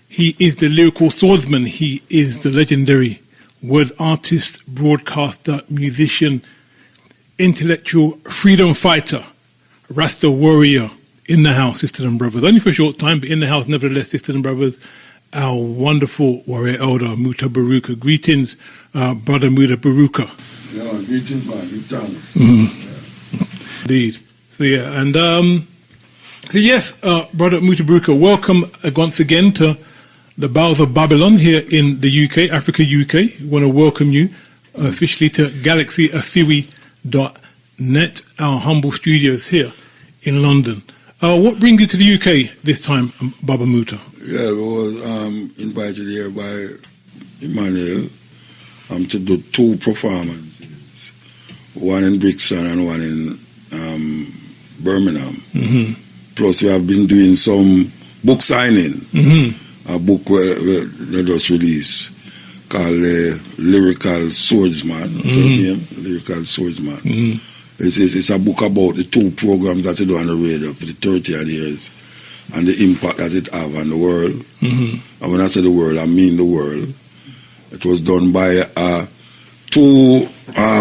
He is the lyrical swordsman. He is the legendary word artist, broadcaster, musician, intellectual freedom fighter, Rasta warrior in the house, sisters and brothers. Only for a short time, but in the house, nevertheless, sisters and brothers. Our wonderful warrior elder, Mutabaruka. Greetings, brother Mutabaruka. Yeah, greetings, man. Good thanks. Mm-hmm. Indeed. So, yeah, and yes, brother Mutabaruka, welcome once again to the bowels of Babylon here in the UK, Africa, UK. We want to welcome you officially to Galaxyafiwe.net, our humble studios here in London. What brings you to the UK this time, Baba Muta? Yeah, we was invited here by Emmanuel to do 2 performances, one in Brixton and one in Birmingham. Mm-hmm. Plus, we have been doing some book signing. Mm-hmm. A book they just released called Lyrical Swordsman. Mm-hmm. Lyrical Swordsman. Mm-hmm. It's a book about the 2 programs that they do on the radio for the 30 years and the impact that it have on the world. Mm-hmm. And when I say the world, I mean the world. It was done by 2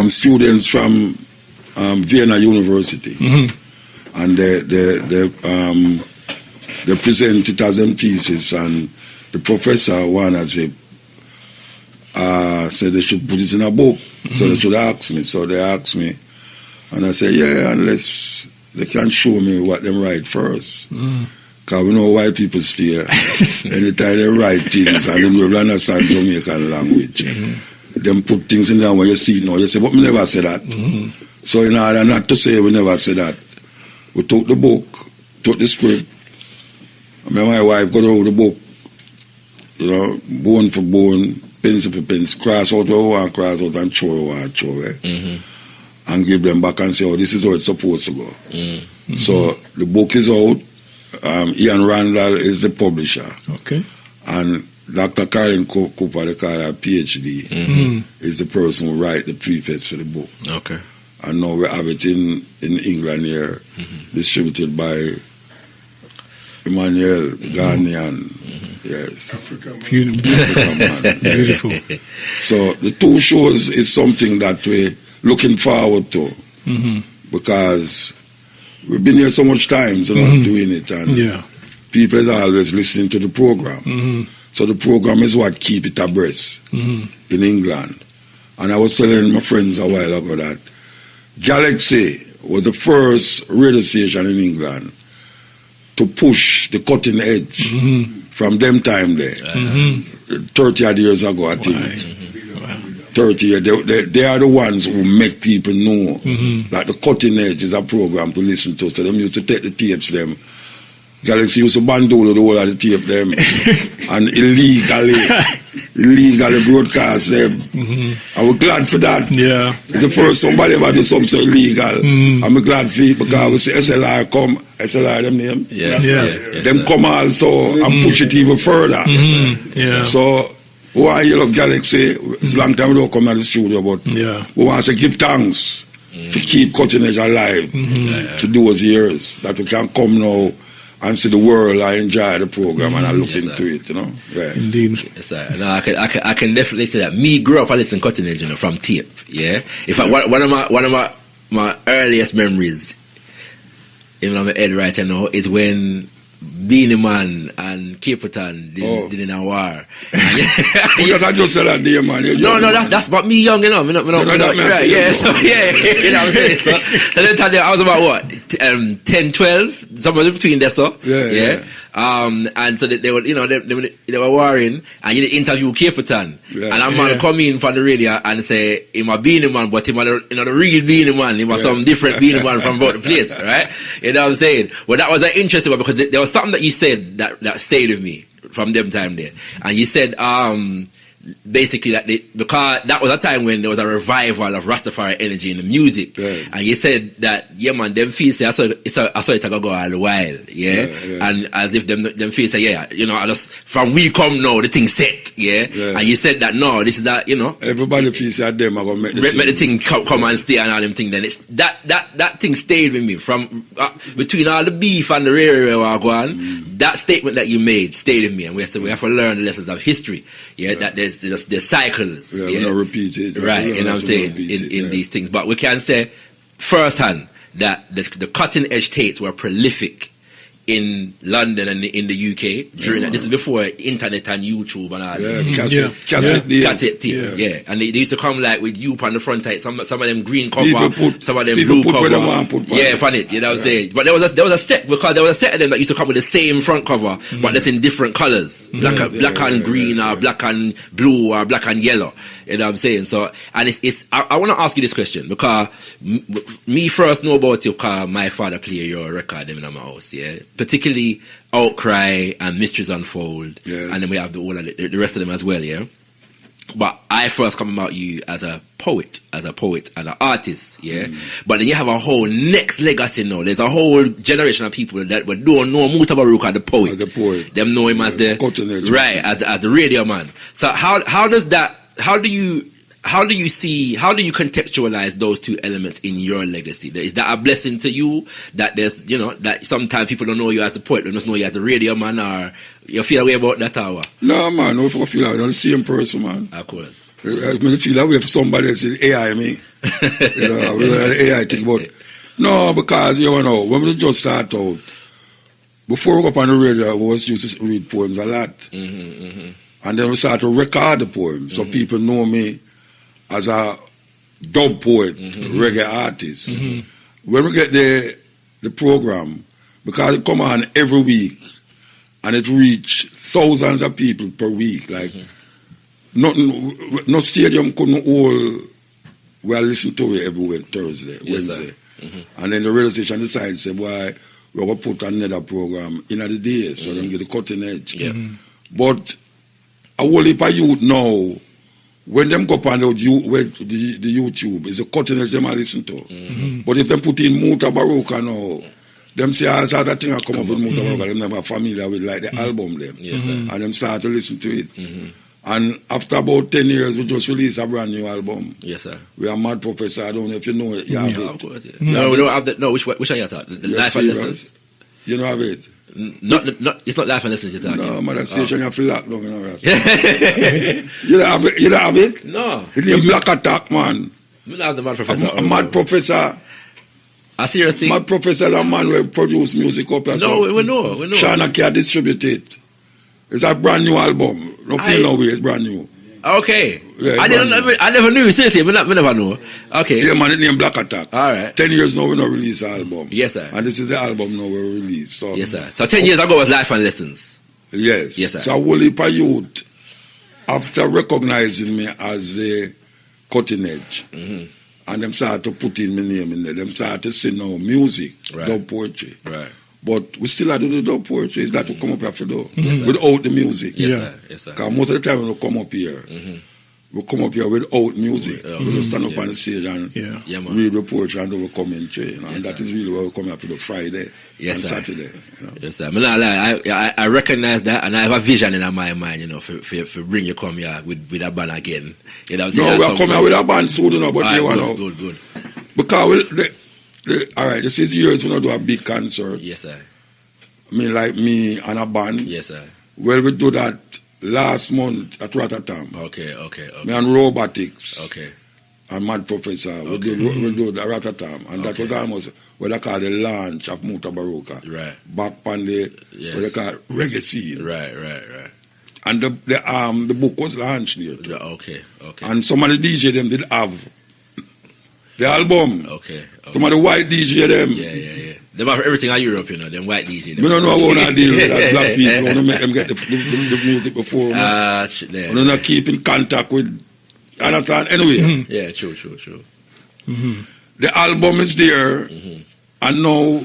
students from Vienna University. Mm-hmm. And they present it as their thesis, and the professor wanted to said they should put it in a book. Mm-hmm. So they should ask me. So they asked me. And I said, yeah, unless they can show me what them write first. Because we know white people stay. Anytime they write things and they will understand Jamaican language. Mm-hmm. Them put things in there when you see it now. You say, but we never say that. Mm-hmm. So in order not to say we never say that, we took the book, took the script. I mean, my wife got out the book, you know, bone for bone, pencil for pencil, cross out what we want, cross out, and throw what we want, throw, eh? Mm-hmm. And give them back and say, oh, this is how it's supposed to go. Mm-hmm. So the book is out. Ian Randall is the publisher. Okay. And Dr. Karen Cooper, they call her PhD, Mm-hmm. is the person who write the preface for the book. Okay. And now we have it in England here, distributed by Emmanuel, Ghanaian. Yes. African man. Beautiful. So the 2 shows is something that we're looking forward to, because we've been here so much time, you know, doing it, and people are always listening to the program. So the program is what keep it abreast in England. And I was telling my friends a while ago that Galaxy was the first radio station in England to push the cutting edge from them time there. 30 odd years ago, I think. 30 years. They are the ones who make people know that the cutting edge is a program to listen to. So them used to take the tapes them. Galaxy used to bandole the whole of the tape them and illegally broadcast them. And we're glad for that. Yeah. It's the first somebody ever do something so illegal. And we're glad for it, because we see SLR come, SLR them name. Them come also and push it even further. So why you love Galaxy? It's a long time we don't come to the studio, but we want to give thanks to keep cutting edge alive to those years, that we can come now and see the world. I enjoy the program and I look into it, you know. Yeah. Indeed. Yes, sir. No, I can definitely say that. Me grew up, I listened to cutting edge, you know, from tape. Yeah. In fact, one of my earliest memories, even on my head right now, is when Beanie Man and Caperton did in a war. Because I just said that day, man. No, that's about me young, you know. Right, yeah, so, yeah, you know what I'm saying? So that time I was about what? 10, 12, somewhere between there, so. Yeah. And so they were, you know, they were warring, and you interview Caperton. And a man come in from the radio and say, "I'm a Beanie Man, but him a the real Beanie Man. Him a some different Beanie Man from about the place, right?" You know what I'm saying? Well, that was an interesting one, because there was something that you said that stayed with me from them time there. And you said, basically because that was a time when there was a revival of Rastafari energy in the music, and you said that man, them feel say I saw it go all the while, and as if them feel say I just from we come now the thing set, and you said that no, this is that everybody feels that them are gonna make the thing come and stay and all them thing. Then it's that thing stayed with me from between all the beef and the rare that statement that you made stayed with me, and we have to learn the lessons of history, that there's cycles, we don't repeat it, right? You know what I'm saying in these things, but we can say firsthand that the cutting edge tapes were prolific in London and in the UK during that. This is before internet and YouTube and all this. Cassette tape, and they used to come like with you on the front type, some of them green cover, some of them blue cover, upon it, you know what I'm saying? But there was a set, because there was a set of them that used to come with the same front cover, but that's in different colours, black and green, or black and blue, or black and yellow. You know what I'm saying? So, and I want to ask you this question, because me first know about you because my father played your record in my house, particularly Outcry and Mysteries Unfold, and then we have the rest of them as well, But I first come about you as a poet and an artist, But then you have a whole next legacy now. There's a whole generation of people that don't know Mutabaruka, the poet. Them know him as the as the radio man. So how do you contextualize those two elements in your legacy? Is that a blessing to you that there's that sometimes people don't know you as the poet, they just know you as the radio man, or you feel a way about that hour? No man, no feel like I'm the same person, man. Of course. I feel that way for somebody else in AI me. The AI thing, but no, because when we just start out, before we go up on the radio, we always used to read poems a lot. And then we start to record the poems, so people know me as a dub poet, reggae artist. When we get the program, because it come on every week, and it reach thousands of people per week, like no stadium couldn't hold where I listen to it every Wednesday. And then the radio station decided, say, boy, we're going to put another program in the day, so they get the cutting edge. But a whole heap of youth now, when them go up on the YouTube, it's a cutting edge them I listen to. But if them put in Mutabaruka now, them say, as that thing I come up with Mutabaruka, them never familiar with like the album them. And them start to listen to it. And after about 10 years, we just released a brand new album. Yes, sir. We are Mad Professor. I don't know if you know it. You have it. Of course, No, we don't have that. No, which one you talking? The Life and Lessons? You don't have it? It's not Life and Lessons you're talking. No, man, that station you feel locked down. You don't have it? No. It's named Black Attack, man. We don't have the Mad Professor. A Mad Professor. Seriously? Mad Professor is a man who produce music up there. No, we know. Shana Kia distribute it. It's a brand new album. No feel no way, it's brand new. Okay. Yeah, I never knew, seriously, we never know. Okay. Yeah, man, it's named Black Attack. All right. 10 years now, we not release the album. Yes, sir. And this is the album now we release. So, yes, sir. So 10 years ago was Life and Lessons. Yes. Yes, sir. So a whole heap of youth, after recognizing me as a cutting edge, and them start to put in my name in there, them start to sing now music, dub poetry. Right. But we still have to do the dub poetry. It's that to come up here for do without the music. Yes, sir. Yes, sir. Because most of the time when we come up here, we come up here without music. We just stand up on the stage and read the poetry and then we come in, and that is really where we come here for the Friday and Saturday. Yes, sir. I recognize that, and I have a vision in my mind, for bring you come here with a band again. You know what I'm saying? No, we are coming here with a band soon, but good. Because all right, this is years when I do a big concert. Yes, sir. Like me and a band. Yes, sir. Well, we do that last month at Rotterdam. Okay. Me and Robotics. Okay. And Mad Professor. We do the Rotterdam. And that was almost what they call the launch of Mutabaruka. Right. Back on the, what they call reggae scene. Right. And the book was launched there too. Okay. And some of the DJ them did have the album. Okay. Some of the white DJ them. Yeah. They have everything in Europe, them white DJ. We don't know how to deal with that black people. We want to make them get the music before. We don't know keep in contact with understand. Anyway. Yeah, true. The album is there, and now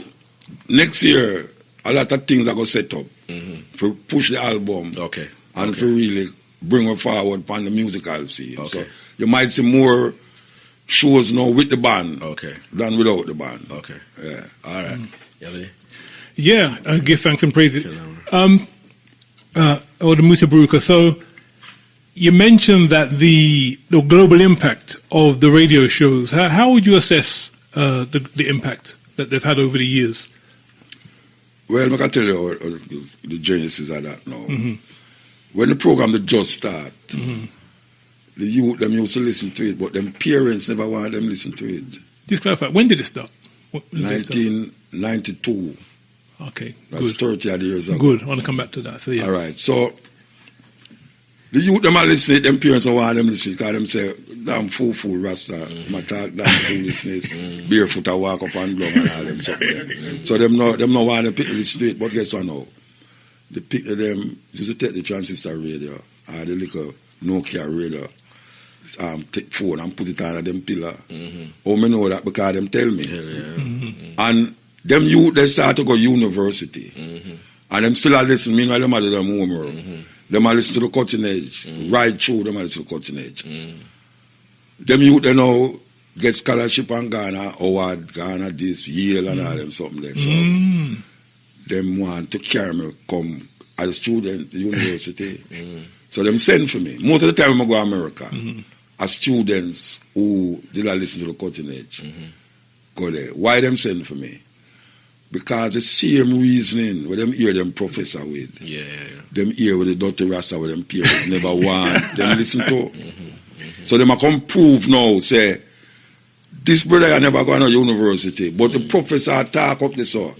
next year a lot of things are going to set up to push the album. Okay. And to really bring her forward upon the musical scene. So you might see more shows now with the band than without the band. Okay. Yeah. All right. Yeah, I give thanks and praise. Or the Mutabaruka. So you mentioned that the global impact of the radio shows. How would you assess the impact that they've had over the years? Well, I can tell you the genesis of that now. When the program just start, the youth them used to listen to it, but them parents never wanted them listen to it. Just clarify, when did it start? 1992. Okay, That's good. 30 odd years ago. Good, I want to come back to that. So, yeah. All right, so the youth them are listening, them parents don't want them listen because them say, damn fool, Rasta, my talk, damn foolishness, barefoot I walk up and blow and all them something. So them no want them people listen to it, but guess what now? The pick of them used to take the transistor radio or the little Nokia radio, take phone and put it on them pillar. Oh, me know that because them tell me. And them youth, they start to go university. And them still a listen, meanwhile them are do them homework. Them are listen to the cutting edge. Right through, them are listen to the cutting edge. Them youth, they know, get scholarship in Ghana, Howard, Ghana, this, Yale and all them something there. So, them want to carry me come as a student to university. So them send for me. Most of the time when I go to America, as students who did not listen to the cutting edge, go there. Why them send for me? Because the same reasoning where them hear them professor with. Them hear with the Dr. Rasta with them parents never want them listen to. So them come prove now, say, this brother I never go to university, but the professor talk up this so.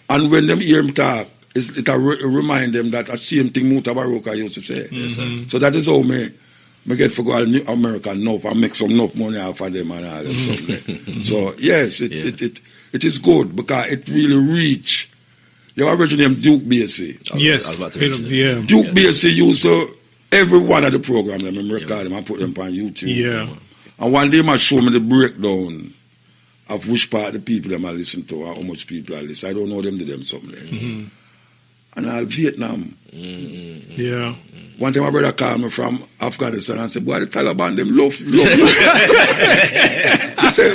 And when them hear him talk, it remind them that the same thing Mutabaruka used to say. So that is how me get to go to America enough and make some enough money out of them and all that stuff. So yes, it is good because it really reach. You have originally named Duke Basie. Yes, Duke Basie used to every one of the programs. I record them and put them on YouTube. And one day I show me the breakdown of which part of the people them I listen to and how much people I listen. I don't know them to them something. And all Vietnam. One time my brother called me from Afghanistan and said, boy, the Taliban, them love. He said,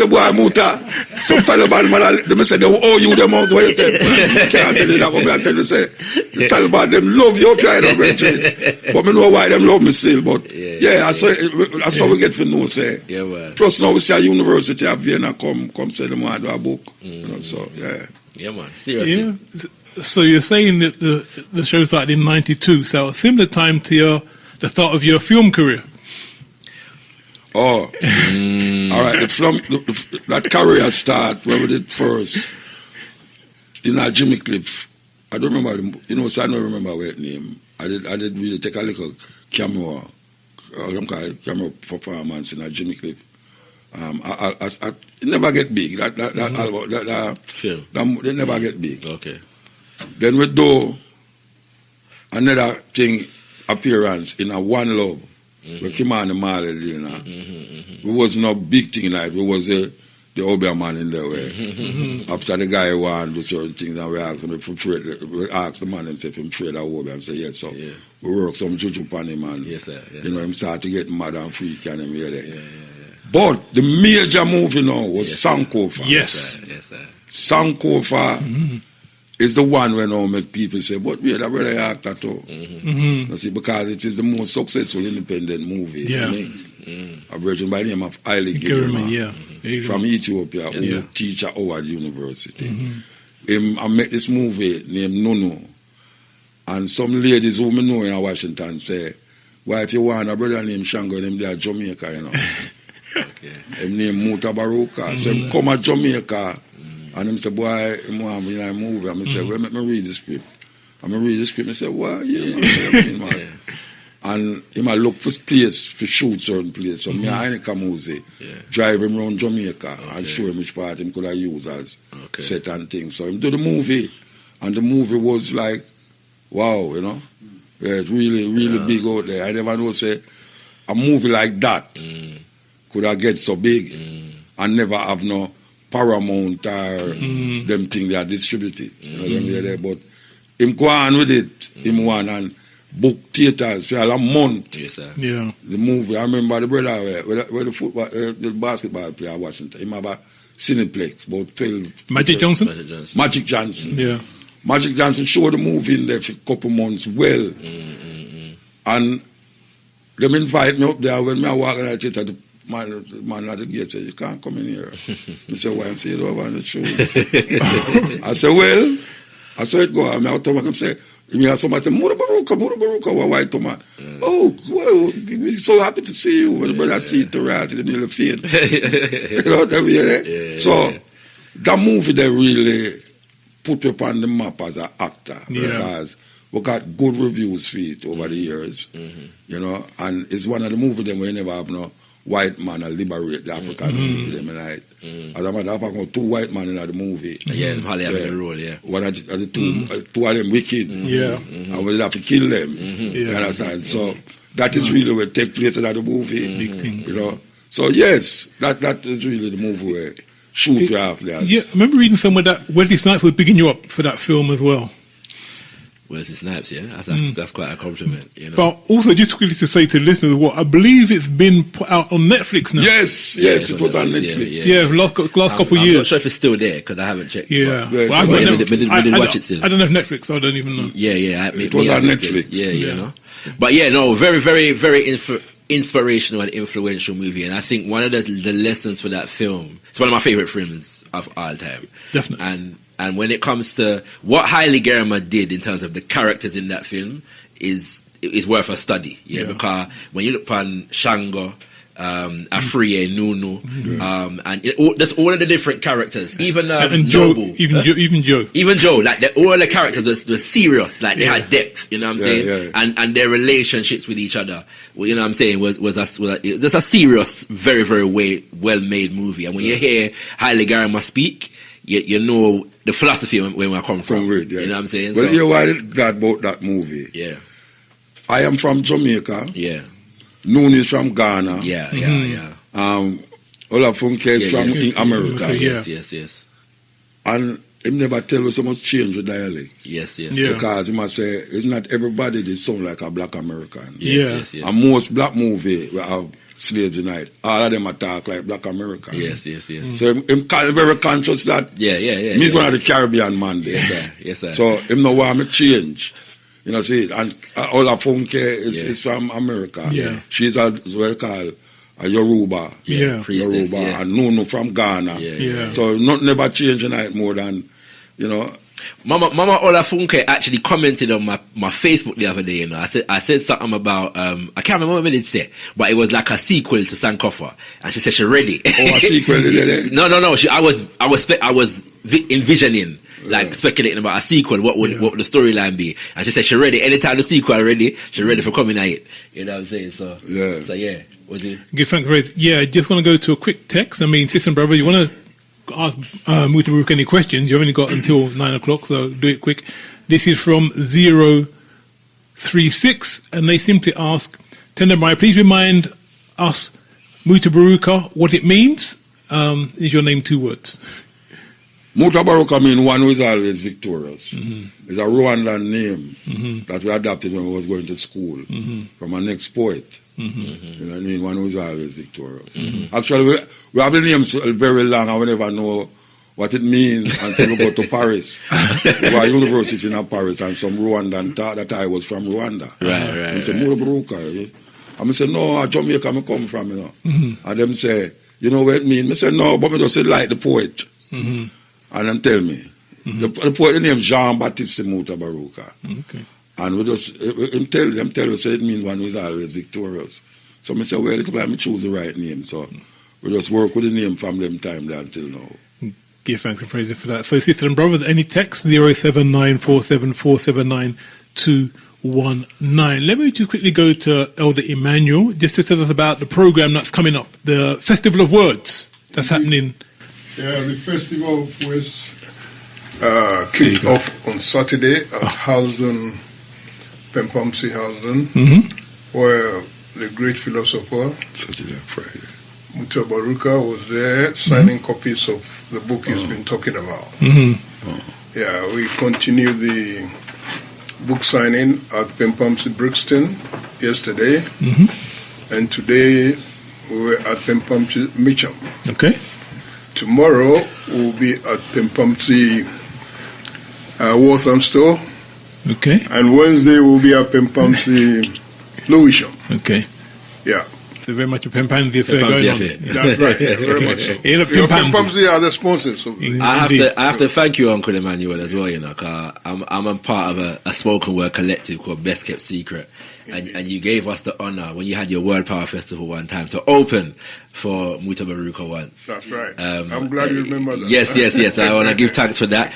boy, Muta, some Taliban, man, they said, they owe you them out. What you say? Can't tell you that, but I tell you, say, the Taliban, them love you, trying to reach it. But I know why them love me still, but that's how we get to know, say. Plus now we see a university of Vienna come say them want to do a book. You know, so, Yeah, man, seriously. So you're saying that the show started in 92, so a similar time to the start of your film career. All right. That career start when we did first. Jimmy Cliff. I don't remember so I don't remember what name. I did really take a little camera. Camera performance in Jimmy Cliff. It never get big. That film. It never get big. Okay. Then we do another thing appearance in a One Love. We came on the Marley, It was no big thing like it was the Obeah man in there way. After the guy wanted to do certain things and we asked him if we asked the man if he afraid of Obeah and say yes. So we work some juju upon him and him start to get mad and freak and him really. But the major movie now was SANKOFA. Yes. SANKOFA is the one where now make people say, but we had a brother actor too. You see, because it is the most successful independent movie. A virgin by the name of Haile Girma from Ethiopia who teach at Howard University. I met this movie named Nono. And some ladies who me know in Washington say, why if you want a brother named Shango, them they are Jamaica, you know. Him name Mutabaruka. So him come at Jamaica and him say, boy, him want me in a movie. And I say, well, let me read the script. And I read the script and I say, why? Man. And he might look for place, for shoot certain place. So me and Kamuzi drive him around Jamaica and show him which part him could have used as set and things. So him do the movie, and the movie was like, wow, you know. Yeah, it's really, really big out there. I never know, say, a movie like that could have get so big and never have no Paramount or them thing they are distributed. You know them there. But him go on with it, him one, and book theaters for a month. Yes, sir. Yeah. The movie. I remember the brother where the football, the basketball player Washington. He have a Cineplex, about 12. Magic Johnson? Magic Johnson. Yeah. Magic Johnson showed the movie in there for a couple months well. And them invite me up there when I walk in the theater. The man at the gate said, "You can't come in here." I said, "Why?" I'm saying, "You don't have the shoes." I said, "Well," I said, "Go." I'm out to him say, "You have somebody say, Mutabaruka, what white man?" "Oh, well, we're so happy to see you." When the brother see it, they nearly faint. You know what I mean? So that movie, they really put up on the map as an actor because we got good reviews for it over the years, you know, and it's one of the movies them where you never have no white man liberate the African people them tonight. As a matter of fact, 2 white men in the movie. Yeah, Holly having the role, yeah. One of the two of them wicked. And we have to kill them. You understand? So that is really where it takes place in the movie. Big thing. You know. So yes, that is really the movie where shoot you off there. Yeah, I remember reading somewhere that Wesley Snipes was bigging you up for that film as well. Wesley Snipes, yeah, that's quite a compliment, you know. But also, just quickly to say to the listeners, what I believe it's been put out on Netflix now. Yes, it was on Netflix. Yeah, last couple of years. I'm not sure if it's still there because I haven't checked. Yeah, well, I didn't watch it still. I don't have Netflix, so I don't even know. Yeah, it was on Netflix. Yeah, you know. But yeah, no, very, very, very inspirational and influential movie, and I think one of the lessons for that film, it's one of my favorite films of all time. Definitely. And when it comes to what Haile Gerima did in terms of the characters in that film is worth a study. Yeah, because when you look on Shango, Afriye, Nunu, and there's all of the different characters, even and Joe, Noble, even Joe, like all the characters were serious, like they had depth. You know what I'm saying? And their relationships with each other. Well, you know what I'm saying? Was just a serious, very, very well made movie. And when you hear Haile Gerima speak, you know the philosophy where we come from. You know what I'm saying? Well, you're glad about that movie. Yeah. I am from Jamaica. Yeah. Noon is from Ghana. Yeah. Olafunke is from America. Yes. And him never tell us so much change with dialect. Yes. Because he must say, it's not everybody that sound like a black American. Yes. And most black movie we have slaves tonight, all of them talk like black American. Yes. So him very conscious that he's one of the Caribbean man there. Yes, sir. So him no want me change. You know, see, and Olafunke is from America. Yeah. She's what called a Yoruba. Priestess, Yoruba, and Nunu from Ghana. So not never change tonight more than, you know. Mama Olafunke actually commented on my Facebook the other day. You know, I said something about I can't remember what it said, but it was like a sequel to SANKOFA, and she said she ready. Oh, a sequel? No. I was envisioning. Like speculating about a sequel, what would the storyline be? And she said she ready. Anytime the sequel ready, she ready for coming at it. You know what I'm saying? So yeah. Was it? Good, thanks, Ray. Yeah, I just want to go to a quick text. I mean, sister and brother, you want to ask Mutabaruka any questions? You've only got until 9 o'clock, so do it quick. This is from 036, and they simply ask, Tendamai, please remind us, Mutabaruka, what it means. Is your name 2 words? Mutabaruka means one who is always victorious. It's a Rwandan name that we adopted when we was going to school from an ex-poet. You know what I mean? One who is always victorious. Actually, we have the name so very long and we never know what it means until we go to Paris. We were at university in Paris and some Rwandan thought that I was from Rwanda. Right. And said, Mutabaruka. And I said, no, Jamaica I come from, you know. And them say, you know what it means? I said, no, but I just say like the poet. And then tell me, the poet name Jean-Baptiste Mutabaruka. Okay. And we just tell us it means one who is always victorious. So I said, well, it's like I choose the right name. So we just work with the name from them time there until now. Give thanks and praise for that. So, sister and brother, any text 07947479219. Let me just quickly go to Elder Emmanuel just to tell us about the program that's coming up, the Festival of Words that's happening. Yeah, the festival was kicked off on Saturday at Halsden, Pempamsi Halsden, where the great philosopher Mutabaruka was there signing copies of the book he's been talking about. Yeah, we continue the book signing at Pempamsi Brixton yesterday, and today we were at Pempamsi Mitcham. Okay. Tomorrow we'll be at Pempamsi Walthamstow. Okay. And Wednesday we'll be at Pempamsi Lewisham. Okay. Yeah. So very much a Pempamsi affair going on. That's right. Very much so. Pempamsi are the sponsors. So. I have to thank you, Uncle Emmanuel, as well. You know, cause I'm a part of a spoken word collective called Best Kept Secret, and you gave us the honor when you had your World Power Festival one time to open for Mutabaruka once. That's right. I'm glad you remember that. Yes. I want to give thanks for that.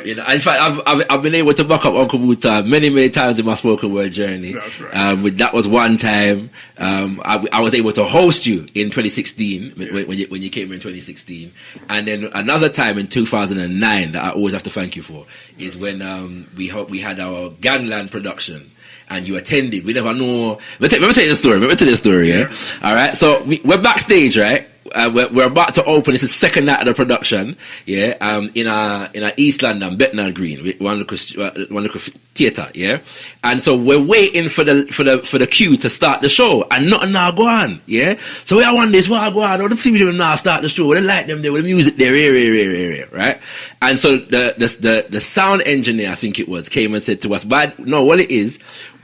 You know, in fact, I've been able to back up Uncle Muta many times in my spoken word journey. That's right. That was one time. I was able to host you in 2016 when you came in 2016, and then another time in 2009 that I always have to thank you for is when we had our Gangland production. And you attended. We never know. Let me tell you the story. Yeah. All right. So we're backstage, right? We're about to open. It's the second night of the production. Yeah. In a East London, Bethnal Green, one local theatre. Yeah. And so we're waiting for the cue to start the show, and nothing now go on. Yeah. So we are on this. What go on? All the people now start the show. With the light them there, with the music there, right? And so the sound engineer, I think it was, came and said to us, "But no, what it is."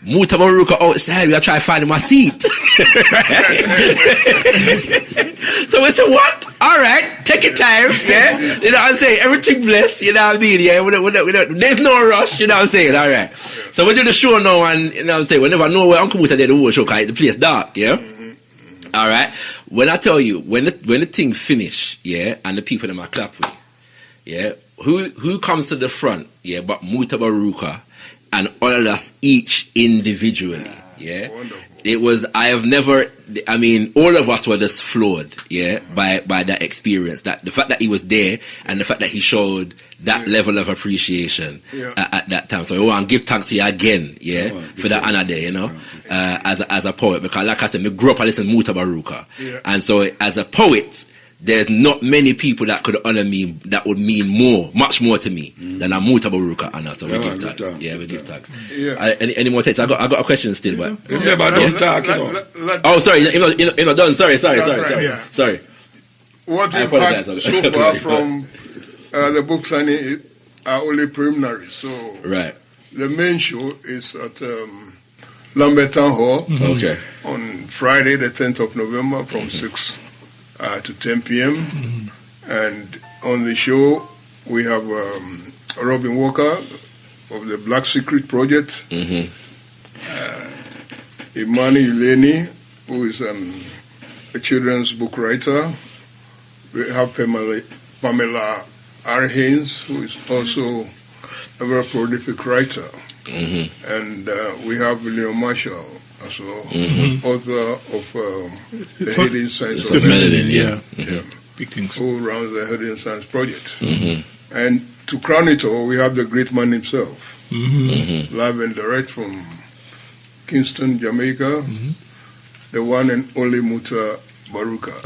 Mutabaruka outside, we are trying to find him a seat. So we said, what? All right, take your time, yeah? You know what I'm saying? Everything blessed, you know what I mean? Yeah, there's no rush, you know what I'm saying? All right. So we do the show now, and you know what I'm saying? We never know where Uncle Muta did the whole show, because the place dark, yeah? All right. When I tell you, when the thing finish, yeah, and the people in my clap with, yeah, who comes to the front, yeah, but Mutabaruka, and all of us each individually, yeah. Wonderful. It was, all of us were just floored, yeah, by that experience. That the fact that he was there and the fact that he showed that level of appreciation at that time. So I want to give thanks to you again, yeah, for that honor there, you know, as a poet. Because like I said, I grew up listening to Mutabaruka. Yeah. And so as a poet, there's not many people that could honor me that would mean much more to me than a Mutabaruka honor. So we give thanks. Yeah, we give thanks. Yeah. Any more takes? I got a question still, but you never done talk, you know. Oh, sorry, you know, done. Sorry. Sorry. What we've had so far from the book signing are only preliminaries. So right. The main show is at Lambeth Town Hall. Okay. On Friday, the 10th of November, from 6 to 10 p.m. And on the show, we have Robin Walker of the Black Secret Project, Imani Uleni, who is a children's book writer. We have Pamela R. Haynes, who is also a very prolific writer. And we have William Marshall as well, author of the Hidden Science of Melanin, big things. Who runs the Hidden Science Project. And to crown it all, we have the great man himself, live and direct from Kingston, Jamaica, the one and only Mutabaruka.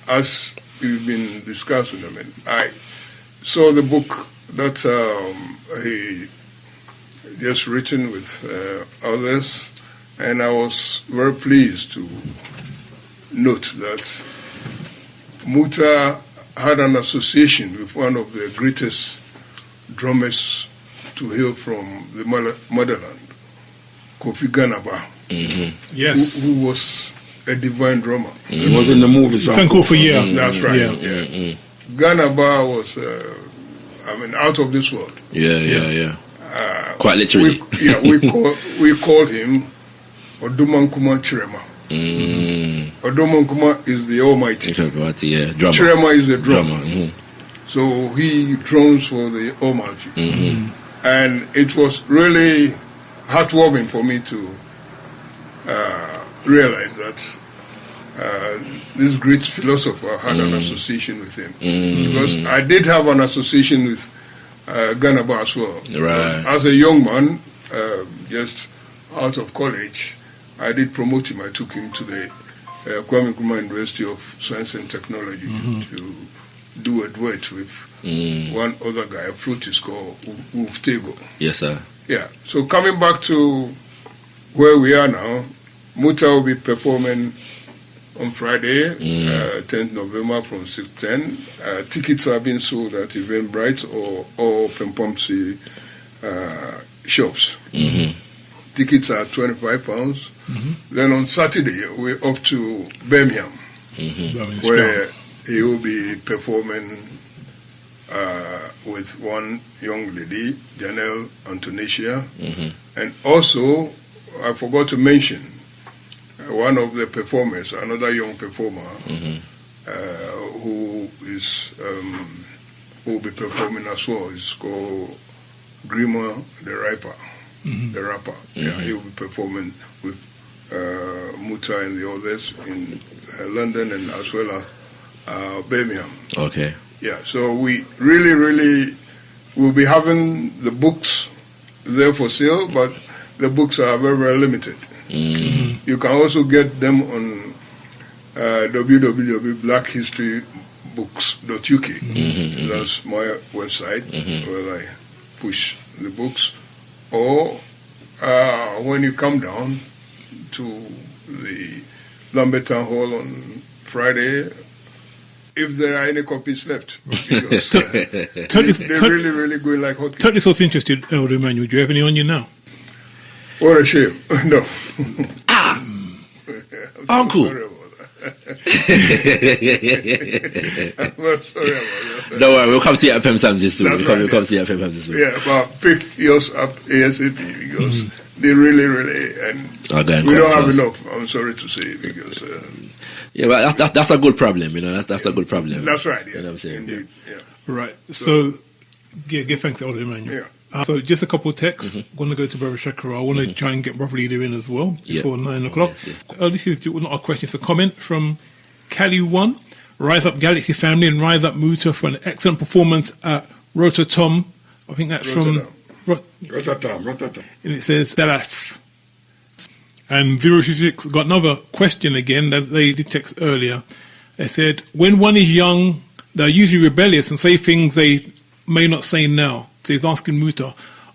As we've been discussing, I saw the book that he just written with others, and I was very pleased to note that Muta had an association with one of the greatest drummers to hail from the motherland, Kofi Ganaba, yes, who was a divine drummer. He was in the movie SANKOFA, yeah. That's right. Yeah. Ganaba was, out of this world. Yeah. Quite literally. We called him Odumankuma Chirema. Odumankuma is the Almighty. Drummer. Chirema is the drummer. So he drums for the Almighty. And it was really heartwarming for me to realize that this great philosopher had an association with him. Because I did have an association with Ganaba as well. Right. As a young man, just out of college, I did promote him. I took him to the Kwame Nkrumah University of Science and Technology to do a duet with one other guy, a flutist called Uf Tego. Yes, sir. Yeah. So coming back to where we are now, Muta will be performing on Friday, 10th November from 6:10. Tickets are being sold at Eventbrite or Pempomsi shops. Tickets are £25. Then on Saturday, we're off to Birmingham, where he will be performing with one young lady, Janelle Antonacia. And also, I forgot to mention, one of the performers, another young performer, who will be performing as well. It's called Grima the rapper. Yeah, he will be performing with Muta and the others in London and as well as Birmingham. Okay. Yeah, so we really will be having the books there for sale, but the books are very, very limited. You can also get them on www.blackhistorybooks.uk. That's my website where I push the books. Or when you come down to the Lambeth Town Hall on Friday, if there are any copies left, because they're really going like hotcakes. Totally self-interested, Elder Emmanuel. Do you have any on you now? What a shame. No. Uncle. Sorry about that. I'm sorry about that. Don't worry, we'll come see it at Pem Sam's this week. We'll come see it at Pem Sam's this week. Yeah, but pick yours up ASAP because they really, and we don't have enough. I'm sorry to say because. Yeah, but that's a good problem, you know. That's a good problem. That's right. Yeah. You know what I'm saying? Indeed. Yeah. Right. So, give thanks to Elder Emmanuel. Yeah. So just a couple of texts. I'm going to go to Brother Shakara. I want to try and get Brother Leader in as well before 9 o'clock. Yes. This is not a question, it's a comment from Cali1. Rise up Galaxy family and rise up Muta for an excellent performance at Rototom. I think that's Rotterdam. from... Rotterdam. And it says that. And 026 got another question again that they did text earlier. They said, when one is young, they're usually rebellious and say things they may not say now. So he's asking Muta,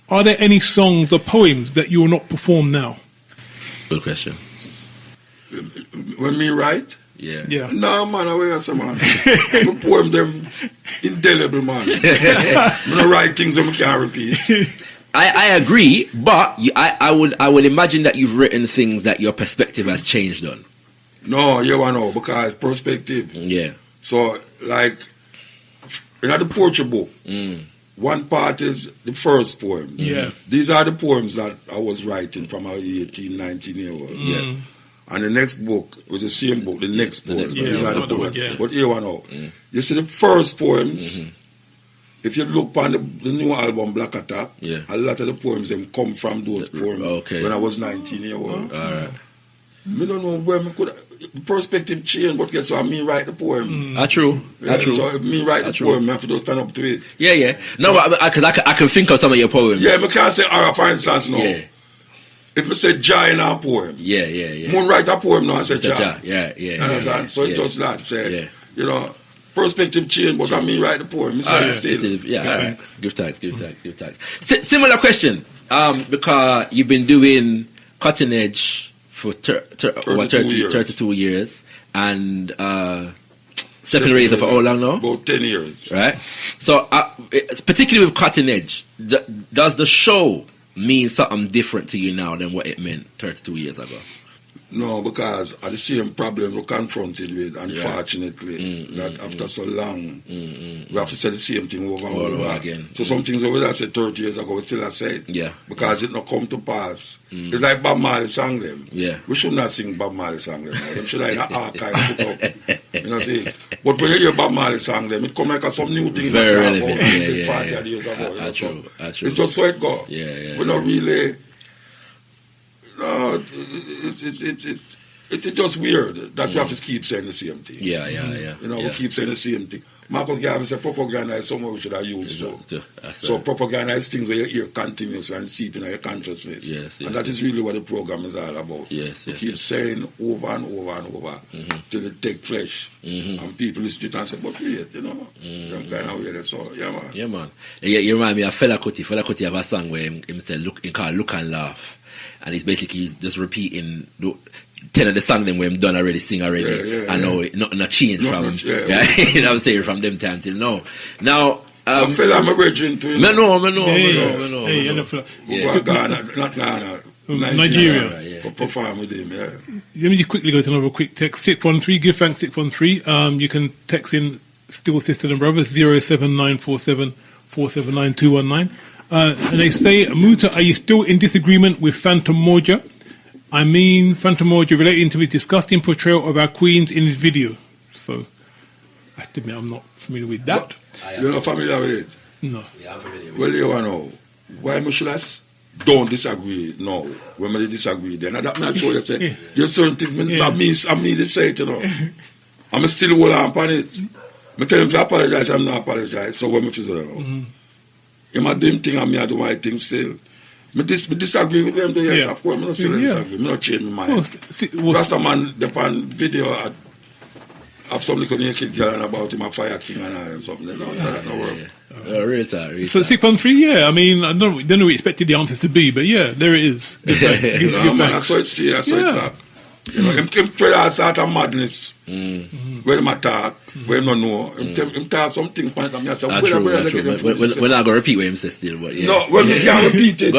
are there any songs or poems that you will not perform now? Good question. When me write? Yeah. No, man, I wear some man. I poem them indelible, man. I don't write things that I can't repeat. I agree, but I would imagine that you've written things that your perspective has changed on. No, you know, because perspective. Yeah. So, like, in the poetry book, one part is the first poems. Yeah. These are the poems that I was writing from our 18, 19 year old. Yeah. And the next book was the same book, the next poems. Yeah, These are the poems. yeah. But here one out. You see the first poems, if you look on the new album Black Attack, a lot of the poems them come from those poems when I was 19 years old. All right. I don't know where me could perspective change, but guess what? Me write the poem. True. True. So if me write the poem, I have to just stand up to it. Yeah. No, because I can think of some of your poems. Yeah, I can't say Arab, for instance, no. Yeah. If I say Jah in a poem, Yeah. Moon write a poem now, I say Jah. Yeah. So it's just that, say, you know, perspective change, but I me write the poem. Still. Yeah. Give thanks. Similar question, because you've been doing Cutting Edge for 32 years, and Second Razor for how long now? About 10 years. Right? So, particularly with Cutting Edge, does the show mean something different to you now than what it meant 32 years ago? No, because of the same problem we're confronted with, unfortunately, that after so long, we have to say the same thing over and over again. So some things we I said 30 years ago, we still have said, because it not come to pass. It's like Bob Marley sang them. Yeah. We should not sing Bob Marley sang them. Them should have in an archive put up. You know, see. But when you hear Bob Marley sang them, it come like some new thing very that relevant. 40 years ago. True. It's just so it goes. Yeah. We're not really... No, It's just weird that we have to keep saying the same thing. Yeah. You know, we keep saying the same thing. Marcus Garvey said propaganda is something we should have used to. So propaganda is things where you hear continuously and seep in your consciousness. Yes, and that is really what the program is all about. Yes, we keep saying over and over and over till it take flesh. And people listen to it and say, but wait, you know, them kind of way. So, yeah, man. Yeah, man. You remind me of Fela Kuti. Fela Kuti have a song where he said, he called Look and Laugh. And it's basically just repeating 10 of the song them where I'm done already, sing already. I know nothing changed from him. You know what I'm saying, from them time till now. Now, Fela, I'm a virgin to him. I know. Hey, Not Ghana. Nigeria. Perform with him, Let me just quickly go to another quick text. 613, give thanks 613. You can text in Still Sister and Brothers 07947 479 219. And they say, Muta, are you still in disagreement with Phantom Moja? I mean, Phantom Moja relating to his disgusting portrayal of our queens in his video. So, I have to admit, I'm not familiar with that. You're not familiar with it? No. Yeah, I'm familiar with it. Well, you know, why should I don't disagree now? When I disagree, then I'm not sure you say, there's certain things I mean to say it, you know. I'm still hold on upon it. I tell him to apologize, I'm not apologize. So when I feel so, I'm a damn thing, I'm here to do my thing still. I disagree with them, yes, of course, I don't still disagree. I don't change my mind. Rasta man, the pan video have some little naked girl about him, a fire king and all and something. So that no work. Real time. So 613, I mean, I don't know what we expected the answers to be, but there it is. I saw it still, I saw it back. You know, him try to start a madness when him attack, when him don't know. Him talk some things, man, I say, true. We're not going to repeat what him says still, but No, when we can't repeat it,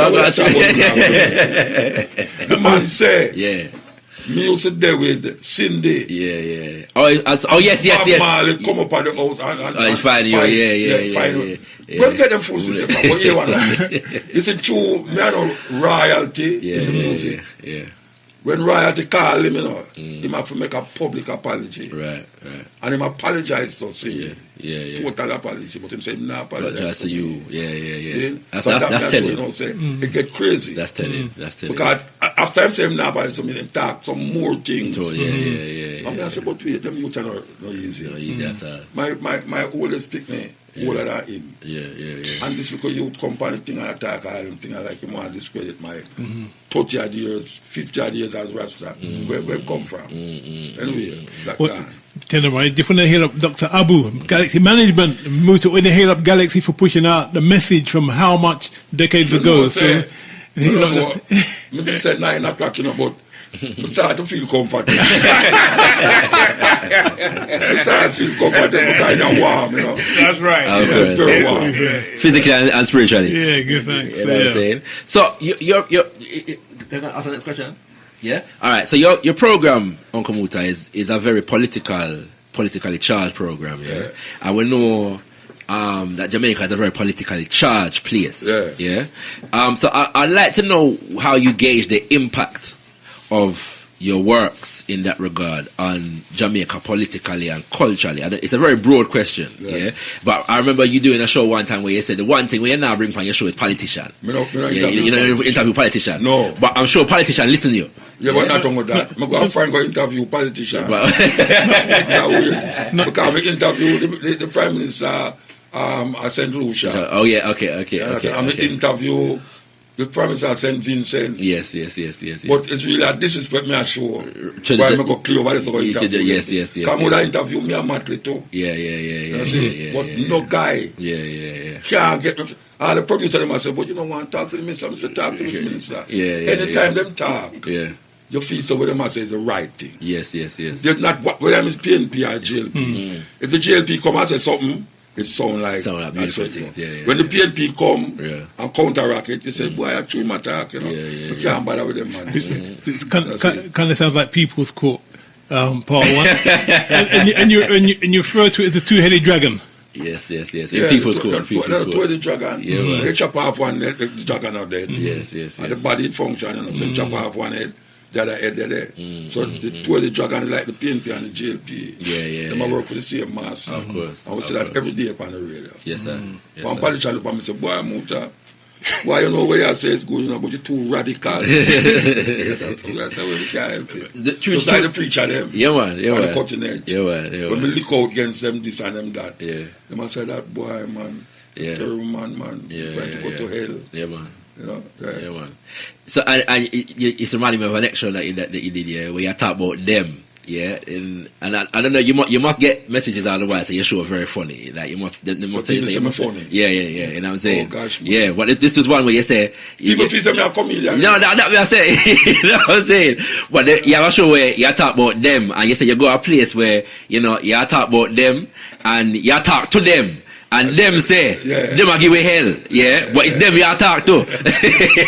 the man say, me used to there with Cindy. Yeah. Oh, yes. Marley come up at the house and it's fine, yeah. When get them fools, it's a true, man, royalty in the music. Yeah. When royalty call him, you know, he have to make a public apology. Right. And him apologize to Cindy. Yeah. Total apology, but him say him not apologize. Just to you. Yeah. See? That's What, telling. you know, say. It get crazy. That's telling. Because after him say him not apologize to me, then talk some more things. Yeah. I say, but wait, them youth are not easy. No easy at all. My oldest pick me, older than him. Yeah. And this little youth company thing and attack all them thing, I like him want to discredit my 30 odd years, 50 odd years as Rasta. Where come from? Anyway, that time. Tell them, right? Different to hail up Dr. Abu, Galaxy Management, moved to hail up Galaxy for pushing out the message from how much decades ago. So, I said 9 o'clock, you know, but I start to feel comfortable. I start to feel comfortable, kind of warm, you know. That's right. It's very warm. Physically and spiritually. Yeah, good, thanks. You know what I'm saying? So, you're can I ask the next question? Yeah? Alright, so your program, Uncle Muta, is a very politically charged program, yeah? And we know that Jamaica is a very politically charged place. Yeah. So I'd like to know how you gauge the impact of your works in that regard on Jamaica politically and culturally. It's a very broad question, yeah? But I remember you doing a show one time where you said the one thing where you now bring on your show is politician. You interview politician. No. But I'm sure politician listen to you. Yeah, but not wrong with that. I'm going to find go interview politician. Because we interview the Prime Minister at St. Lucia. Oh, yeah, okay. I'm interview the Prime Minister at St. Vincent. Yes. But it's really a disrespect me, I'm sure. Why I go clear over this interview. Yes. Come with an interview, me and Matley too. Yeah. But no guy. Yeah. Can't get me. All the producer them say, but you don't want to talk to the minister. I say, talk to the minister. Anytime them talk. You feel so with them, I say it's the right thing. Yes. There's not whether it's PNP or GLP. If the GLP come and say something, it sound like beautiful things. When the PNP come and counteract it, you say, boy, I chew my talk, you know. You can't bother with them, man. It kind of sounds like People's Court, part one. and you refer to it as a two-headed dragon. Yes. In People's Court. Two-headed dragon. They chop off one head, the dragon are dead. Yes. And the body function, you know. So chop off one head. The other head there. So the two of the dragons like the PNP and the GLP. Yeah. They work for the same master. Of course. And we see that every day upon the radio. Yes, sir. One politician look at me and say, boy, Muta, Why you know where you say it's good, but you're too radical. That's how we can't help it. Just like the preacher them. Yeah, man. The cutting edge. Yeah, man. When we look out against them, this and them that. Yeah. They must say that boy, man. Yeah. Terrible man. Yeah. Right to go to hell. Yeah, man. You know? Yeah, man. So, and it's reminding me of an extra that you did, yeah, where you talk about them. Yeah, and I don't know. You must get messages out of the way. So your show is very funny. Like they must tell you say funny. Yeah. You know what I'm saying? Oh gosh, man. Yeah, but this is one where you say people feel say me a comedian. No, that's what I'm saying. You know what I'm saying? But you have a show where you talk about them, and you say you go a place where you talk about them, and you talk to them. And them say, them a give away hell, but it's them you talk to.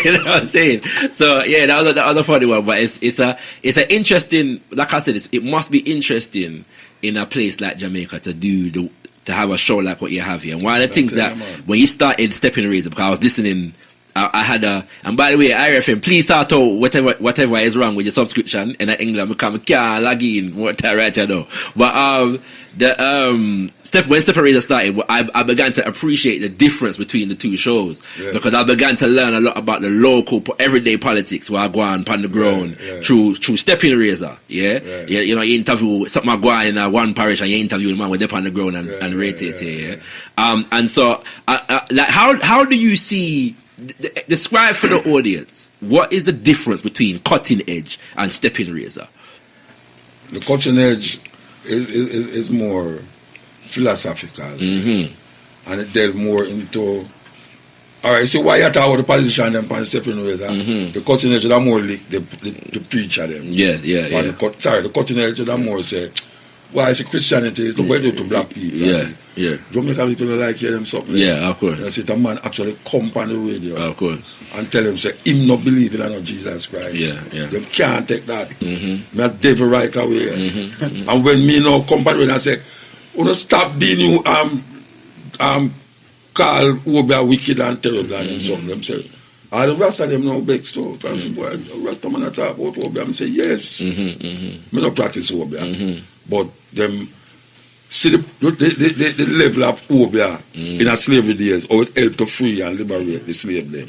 You know what I'm saying? So, that was the other funny one, but it's an interesting, like I said, it must be interesting in a place like Jamaica to have a show like what you have here. And one of the things that, when you started Stepping Razor, because I was listening, I had and by the way, IRFM, please sort out whatever is wrong with your subscription in England, because I can't log in, what I right now. But, when Stepping Razor started, I began to appreciate the difference between the two shows because I began to learn a lot about the local everyday politics where I go on the ground through Stepping Razor. You interview something I go on in one parish and you interview the man with them on the ground and rate it. And so, like, how do you see? Describe for the audience what is the difference between Cutting Edge and Stepping Razor. The Cutting Edge is more philosophical, and it delves more into. All right, so why you talk about the position them on Stepping Razor? The Cutting Edge are more like the preacher them. The Cutting Edge are more say, why is Christianity is the way to black people. Jamaican people like hear them something. Yeah, of course. That's it. A man actually come on the radio, of course, and tell him say him not believe in Jesus Christ. Them can't take that. Me a devil right away. And when me now come on the radio and say, "Wanna stop being you call Obia wicked and terrible and something," them say, all the rest of them now beg stuff. I say, boy, the rest of them not talk about Obia. I say, yes. Me not practice Obia, but them. See the level of Obia in a slavery days, how it helped to free and liberate the slave them.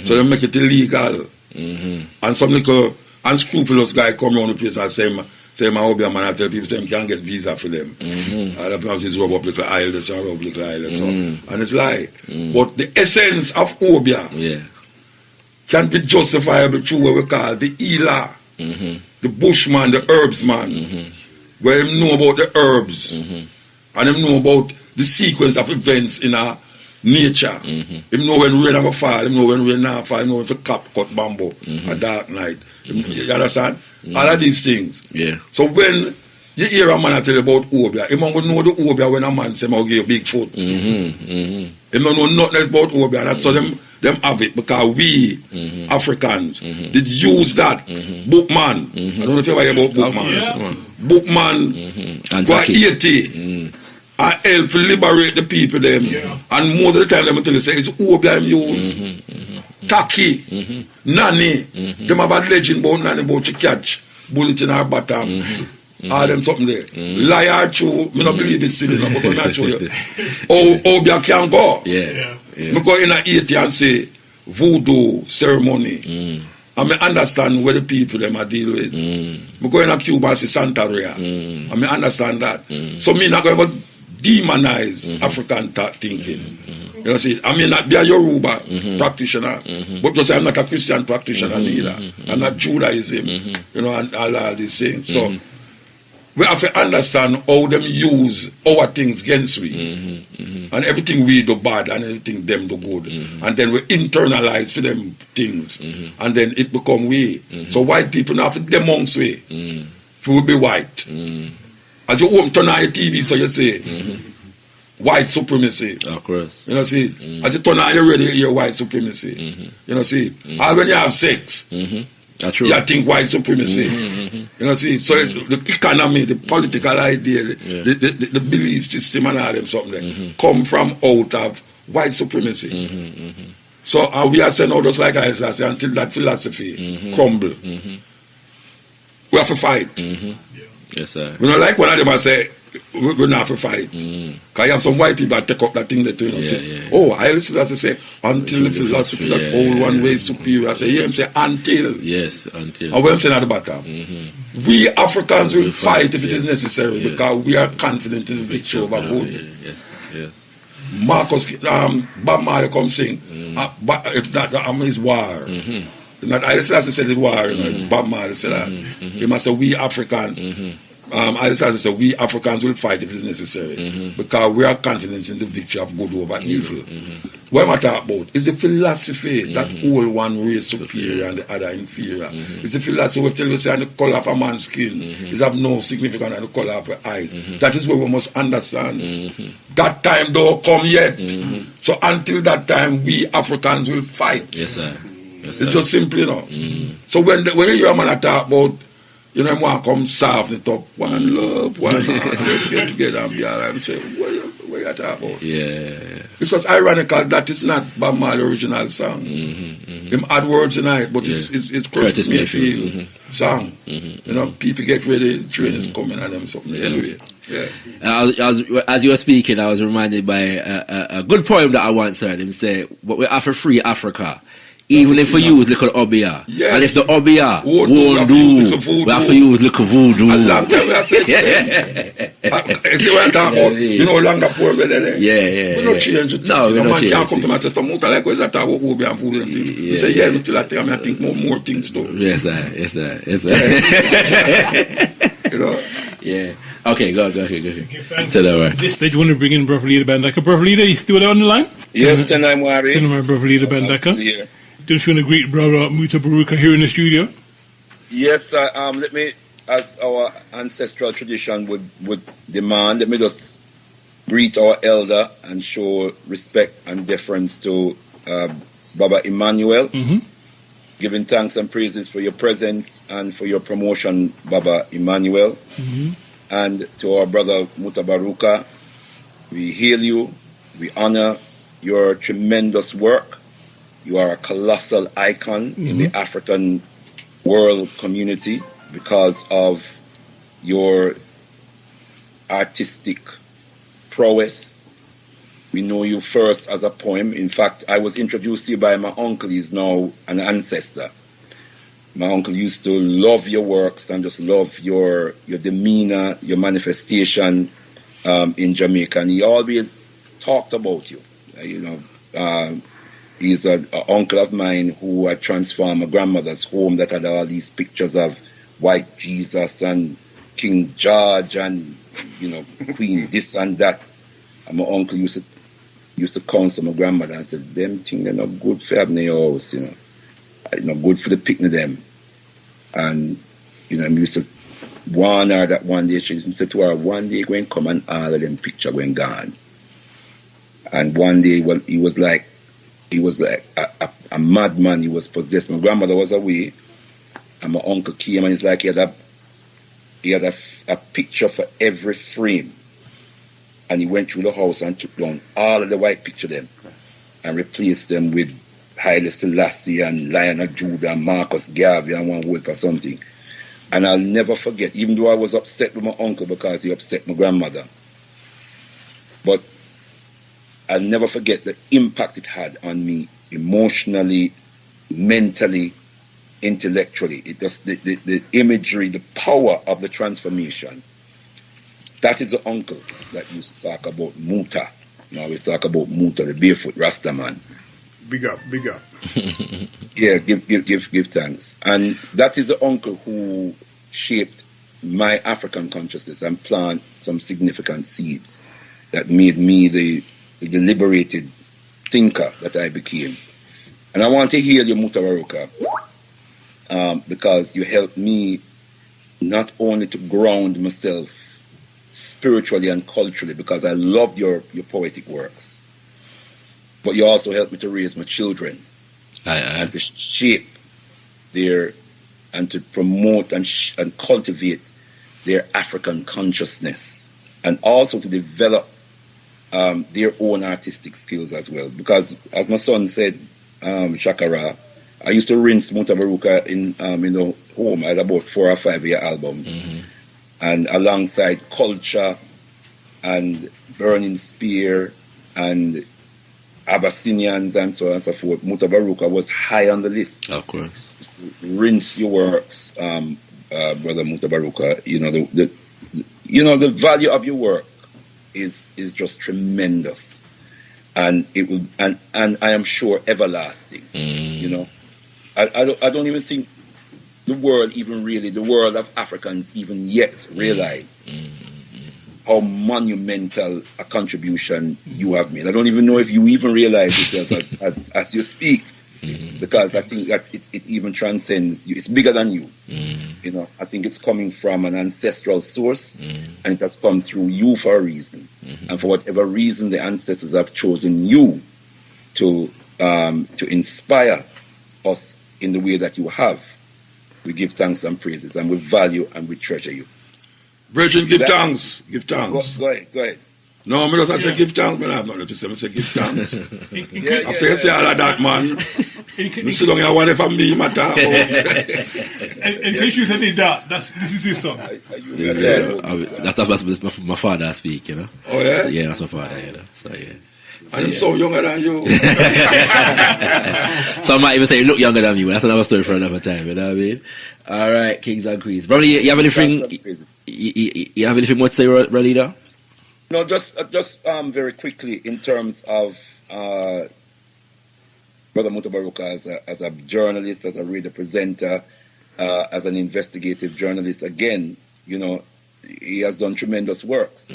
So they make it illegal. And some little unscrupulous guy come around the place and say my Obia man, I tell people say can't get visa for them. And the plan is rub up little isle, this and rub little isle, so. And it's lie. But the essence of Obia can be justifiable through what we call the healer, the bushman, the herbsman. Where him know about the herbs and him know about the sequence of events in our nature. Him know when rain will fall, him know when rain not fall, him know if a cap cut bamboo, a dark night. You understand? All of these things. So when you hear a man tell you about Obia, him will know the Obia when a man say I'll give you big foot. Him don't know nothing else about Obia. That's so them have it because we Africans did use that bookman. I don't know if you ever hear about bookman. Bookman go 80 and help to liberate the people them. And most of the time them tell you say it's Obia use. Taki, Nanny, them have a legend about Nanny about to catch bullet in her bottom. All them something there. Liar true, me not believe it's silly, but I'm not show you. Obia can go. Me go in a 80 and say voodoo ceremony. And me understand where the people them are deal with. Me go in a Cuba and say Santeria. And me understand that. So me not going to demonize African thinking. You know, see, I may not be a Yoruba practitioner, but just I'm not a Christian practitioner either. I'm not Judaism, you know, and all these things. So we have to understand how them use our things against we. And everything we do bad and everything them do good. And then we internalize for them things. And then it become we. So white people now have to them amongst we. If we be white. As you home turn on your TV, so you say, white supremacy. Of course. You know, see, as you turn on your radio, you hear white supremacy. You know, see, and when you have sex, that's true. You think white supremacy. You know, see, so it's the economy, the political idea, the belief system and all them something come from out of white supremacy. So we are saying, just like I say, until that philosophy crumble, we have to fight. Yes, sir. You know, like one of them I say, we're not for fight. Because you have some white people that take up that thing that oh, I listen to say, until the philosophy that old one way superior. I say, yeah, I'm saying until. Yes, until. And what I'm saying at the bottom. We Africans will fight if it is necessary because we are confident in the victory over good. Yes. Marcus, Bob Marley come sing. But if not, his war. Not I just said it war. Bob Marley said that. He must say we Africans. I just say we Africans will fight if it is necessary because we are confident in the victory of good over evil. What am I talking about? It's the philosophy that all one race superior and the other inferior. It's the philosophy we tell you say the color of a man's skin is of no significance and the color of your eyes. That is what we must understand. That time don't come yet. So until that time, we Africans will fight. Yes, sir. It's just simple, you know. So when you hear a man talk about, you know, want to come soften it up, one love, one heart, let's get together and be all right. I'm saying, what you talking about? Yeah. It's just ironical that it's not Bob Marley's original song. Him add words in it, but it's Curtis Mayfield song. You know, people get ready, the train is coming and them something. Anyway, as you were speaking, I was reminded by a good poem that I once heard him say, we offer free Africa. Even if we use little obia. Yes. And if the obia won't do, we have to use little voodoo. A long time we have said to see what I'm talking about? You know, longer poem there. Yeah. We don't change it. No, we don't change it. Man can't come to me and say, Muta, like, what's that talk about obia and voodoo and things? We say, yeah, until I think more things too. Yes, sir. You know? Yeah. Okay, go ahead. This stage, you want to bring in Brother Leader Bandaka. Brother Leader, you still there on the line? Yes, tonight, Mwari. Tonight, Brother Leader Bandaka. Don't you want to greet Brother Mutabaruka here in the studio? Yes, let me, as our ancestral tradition would demand, let me just greet our elder and show respect and deference to Baba Emmanuel, giving thanks and praises for your presence and for your promotion, Baba Emmanuel. And to our brother Mutabaruka, we hail you, we honor your tremendous work. You are a colossal icon in the African world community because of your artistic prowess. We know you first as a poem. In fact, I was introduced to you by my uncle. He's now an ancestor. My uncle used to love your works and just love your demeanor, your manifestation in Jamaica. And he always talked about you. He's an uncle of mine who had transformed my grandmother's home that had all these pictures of white Jesus and King George and, Queen this and that. And my uncle used to counsel my grandmother and said, them things they're not good for having your house, not good for the picnic them. And, he used to warn her that one day, she said to her, one day going come and all of them picture going gone. And one day, he was like a madman. He was possessed. My grandmother was away, and my uncle came, and it's like he had a picture for every frame. And he went through the house and took down all of the white picture them and replaced them with Haile Selassie and Lion of Judah and Marcus Garvey and one word or something. And I'll never forget, even though I was upset with my uncle because he upset my grandmother, but I'll never forget the impact it had on me emotionally, mentally, intellectually. It just the imagery, the power of the transformation. That is the uncle that used to talk about Muta. Now we talk about Muta, the barefoot Rasta man. Big up. Yeah, give thanks. And that is the uncle who shaped my African consciousness and planted some significant seeds that made me the liberated thinker that I became. And I want to hear you, Mutabaruka, because you helped me not only to ground myself spiritually and culturally, because I loved your poetic works, but you also helped me to raise my children and to shape and to promote and cultivate their African consciousness, and also to develop their own artistic skills as well. Because as my son said, Shakara, I used to rinse Mutabaruka in home. I had about 4 or 5 year albums. And alongside culture, and burning spear and Abyssinians and so on and so forth, Mutabaruka was high on the list. Of course. So rinse your works, Brother Mutabaruka. The value of your work is just tremendous, and it will, and I am sure everlasting. I don't even think the world of Africans even yet realize how monumental a contribution you have made. I don't even know if you even realize yourself as you speak, because I think that it even transcends you. It's bigger than you. I think it's coming from an ancestral source, and it has come through you for a reason. And for whatever reason, the ancestors have chosen you to inspire us in the way that you have. We give thanks and praises, and we value and we treasure you. Brethren, give thanks. Give thanks. Go ahead. No, I just say give thanks, but I have nothing to say. I say give thanks. After you say all of that, man, I sit down here, what if I'm me, matter? In case you think that, this is his song. That's my father speak, you know. Oh, yeah? So, yeah, that's my father, you know. So, yeah. And I'm so younger than you. Some might even say you look younger than me, but that's another story for another time, you know what I mean? All right, kings and queens. Brother, you have anything? You have anything more to say, Relida? No, just very quickly in terms of Brother Mutabaruka as a journalist, as a radio presenter, as an investigative journalist. Again, he has done tremendous works,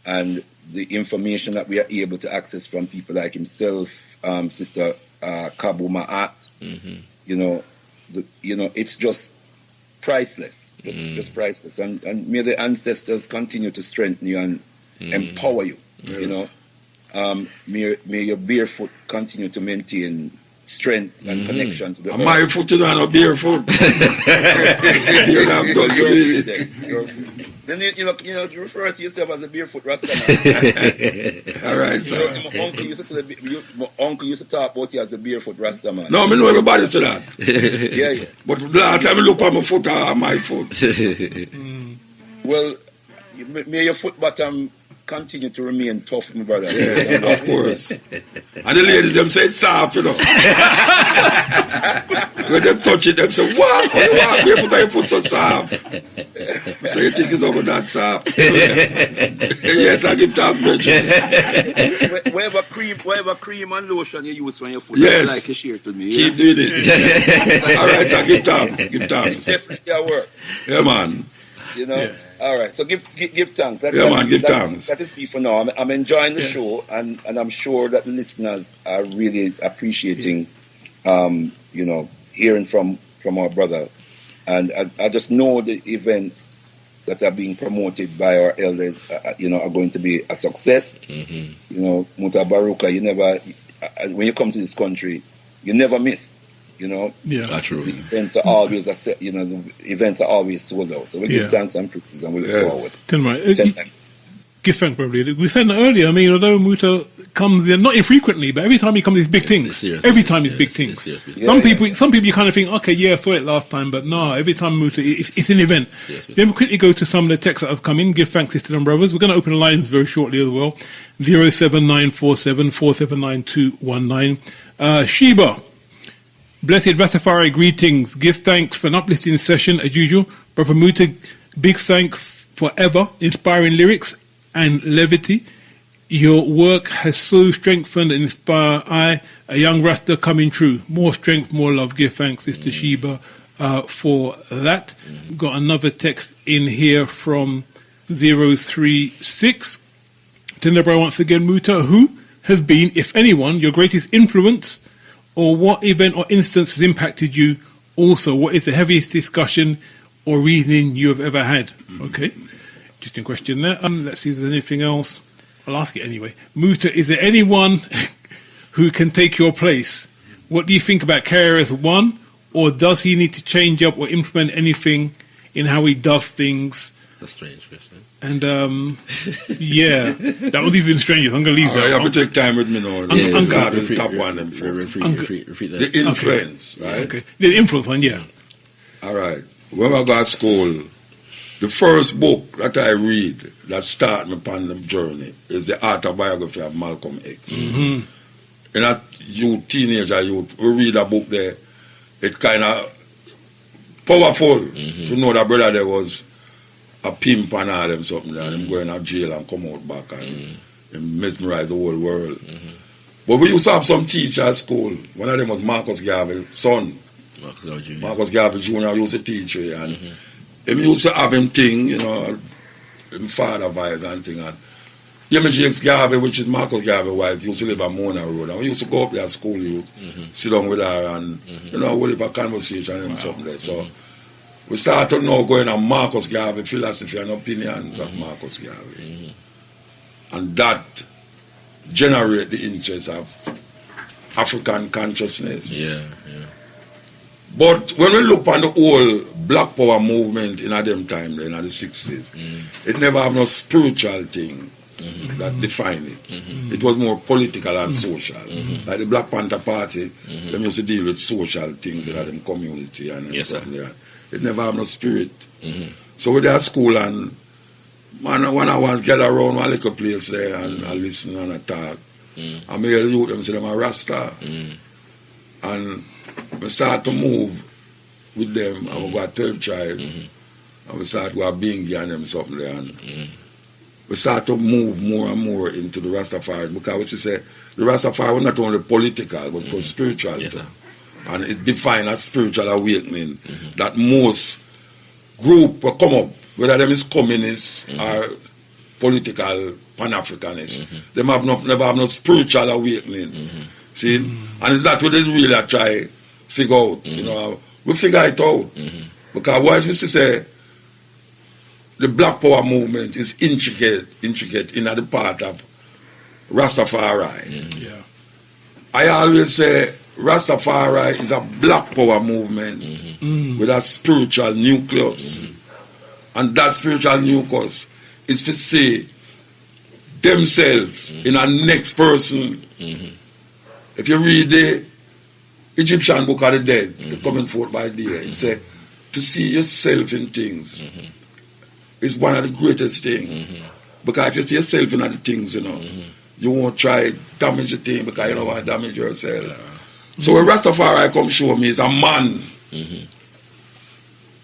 and the information that we are able to access from people like himself, Sister Kabu Ma'at, it's just priceless, just priceless. And may the ancestors continue to strengthen you and empower you. Yes. May your barefoot continue to maintain strength and connection to the earth. My foot is on a barefoot. Then you refer to yourself as a barefoot Rastaman. All right, sir. My uncle used to talk about you as a barefoot Rastaman. No, I know everybody say that. Yeah. But last time I look at my foot, I have my foot. Well, may your foot bottom continue to remain tough, my brother. Yeah, of course. And the ladies, them say it's soft, When them touch it, them say, what? Your foot so soft. So you think it's over that soft? Yes, I give thanks, Bridget. Whatever cream and lotion you use on your foot, yes. Like you share to me. Keep doing it. All right, so give thanks. Give thanks. It's definitely our work. Yeah, man. Yeah. All right, so give thanks. Give thanks. That is me for now. I'm enjoying the show, and I'm sure that the listeners are really appreciating, hearing from our brother. And I just know the events that are being promoted by our elders, are going to be a success. Mutabaruka, you never, when you come to this country, you never miss. Yeah, that's true. The events are always, the events are always sold out. So we give thanks and praises, and we look forward. Give thanks, probably. We said that earlier. I mean, although Muta comes in, not infrequently, but every time he comes, these big things. Every time he's big things. Some people, you kind of think, okay, yeah, I saw it last time, but no, every time Muta, it's an event. Then we quickly go to some of the texts that have come in. Give thanks, sisters and brothers. We're going to open the lines very shortly as well. 07947 479219. Sheba. Blessed Rastafari greetings. Give thanks for an uplifting session as usual. Brother Muta, big thanks for ever inspiring lyrics and levity. Your work has so strengthened and inspired a young Rasta coming true. More strength, more love. Give thanks, Sister Sheba, for that. Got another text in here from 036. Tenebra once again, Muta, who has been, if anyone, your greatest influence, or what event or instance has impacted you? Also, what is the heaviest discussion or reasoning you have ever had? Okay, interesting question there. Let's see if there's anything else. I'll ask it anyway. Muta, is there anyone who can take your place? What do you think about KRS-One, or does he need to change up or implement anything in how he does things? That's a strange question. And yeah, that was even stranger. I'm going to leave that. You have to take time with me now. The top one and repeat that. The influence, right? Okay. The influence one, yeah. All right. When I got to school, The first book that I read that started me upon the journey is the autobiography of Malcolm X. Mm-hmm. And that teenager youth, we read a book there, it kind of powerful to know that brother there was a pimp and all them something there, and him going to jail and come out back and mesmerize the whole world. But we used to have some teachers at school. One of them was Marcus Garvey's son. Marcus Garvey Jr. used to teach me, and him used to have him thing, you know, him father vice and thing. And Jimmy James Garvey, which is Marcus Garvey's wife, used to live on Mona Road. And we used to go up there at school, sit down with her and, you know, we'll have a conversation and something there. So we started now going on Marcus Garvey philosophy and opinions of Marcus Garvey. And that generate the interest of African consciousness. Yeah. But when we look on the whole Black Power movement in them time, in the 60s, it never have no spiritual thing that define it. It was more political and social. Like the Black Panther Party, them used to deal with social things in them community and something there. It never have no spirit. So with their school and when I want to get around one little place there and I listen and I talk, I make the youth them say them a Rasta. And we start to move with them and we go to 12 tribe and we start to go to Bingi and them something there and we start to move more and more into the Rastafari because we say the Rastafari was not only political but also spiritual too. And it defined a spiritual awakening that most group will come up, whether them is communists or political Pan-Africanists. They never have no spiritual awakening. See? And it's that we didn't really try figure out. You know, we figure it out. Because what we say the Black Power movement is intricate in the part of Rastafari. I always say Rastafari is a Black Power movement with a spiritual nucleus. And that spiritual nucleus is to see themselves in a next person. If you read the Egyptian Book of the Dead, the coming forth by day, it says to see yourself in things is one of the greatest things. Because if you see yourself in other things, you know, you won't try damage the thing because you don't want to damage yourself. So when Rastafari come show me is a man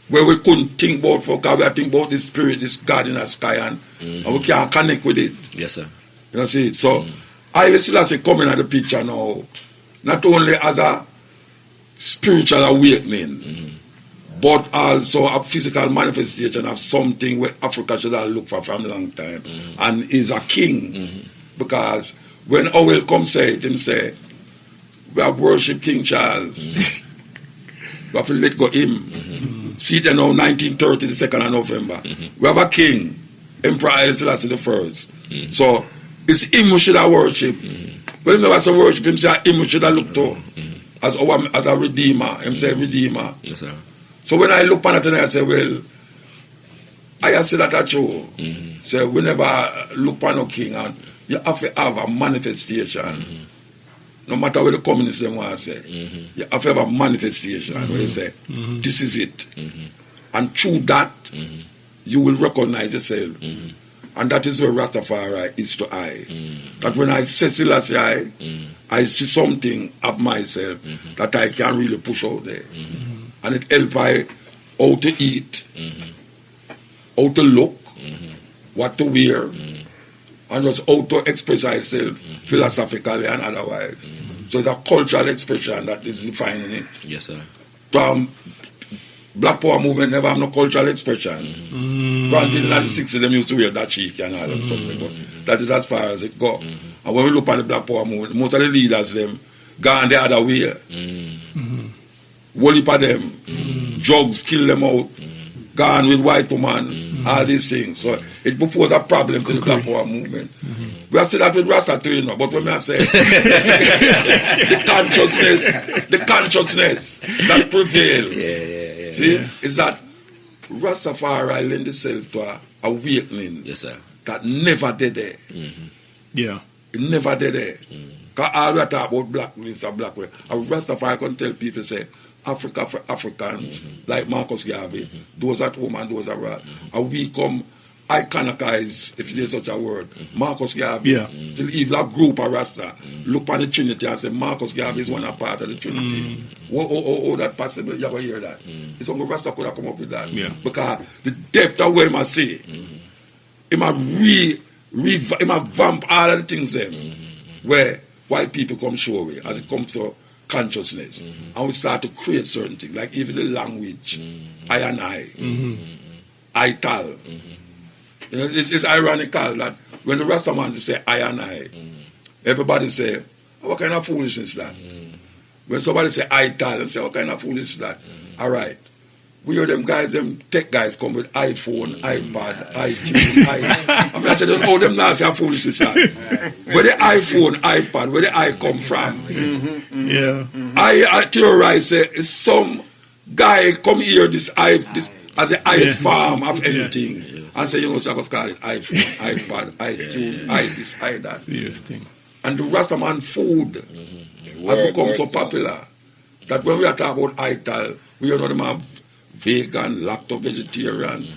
where we couldn't think about for because we think about this spirit, this God in the sky and we can't connect with it. Yes, sir. You know, see? So I still say coming at the picture now, not only as a spiritual awakening, but also a physical manifestation of something where Africa should have looked for a long time, and is a king. Because when Owell come say it, him say, we have worshipped King Charles. We have to let go him. See then now, 1930, the 2nd of November. We have a king, Emperor Haile Selassie the First. So it's him who should have worshipped. But him never say worship, him say him who should have looked to as a redeemer. Him say redeemer. Yes, sir. So when I look upon it and I say, well, I say that that's true. So we never look upon a king and you have to have a manifestation. No matter what the communists want to say. You have to have a manifestation where you say, this is it. And through that, you will recognize yourself. And that is where Rastafari is to I. That when I say Selassie I see something of myself that I can really push out there. And it helps I how to eat, how to look, what to wear, and just how to express ourselves philosophically and otherwise. So it's a cultural expression that is defining it. Yes, sir. Black Power movement never have no cultural expression. Granted, in the 60s, them used to wear that cheek and all that something, but that is as far as it goes. And when we look at the Black Power movement, most of the leaders, them, gone the other way. Whole heap of them, drugs kill them out, gone with white woman, all these things. So it poses a problem to the Black Power movement. We are still that with Rasta too, you know, but when I say the consciousness that prevails. See, is that Rastafari lend itself to a awakening that never did there. Yeah. It never did there. Because all we talk about black means a black way. And Rastafari can tell people, say, Africa for Africans, like Marcus Garvey, those at home and those abroad. And we come iconicize, if there's such a word, Marcus Garvey, till evil group of Rasta, look on the Trinity and say Marcus Garvey is one part of the Trinity. Oh, that possible, you ever hear that? It's only Rasta could have come up with that. Because the depth of what I say, it might vamp all of the things them, where white people come show away as it comes to consciousness. And we start to create certain things, like even the language, I and I tal. You know, it's ironical that when the Rasta man say I and I, everybody say, oh, what kind of foolishness is that? When somebody say I tal, they say, what kind of foolishness is that? All right. We hear them guys, them tech guys come with iPhone, iPad, iTunes, I mean, I said, don't know them now say how foolish is that. Where the iPhone, iPad, where the I come from? I theorize, say, some guy come here, this as the highest farm of anything. And say, you know, so I was call it iPhone, iPad, iTunes, this, that. Serious thing. And the Rastaman food has become so popular that when we are talking about ITAL, we are not them vegan, lacto-vegetarian,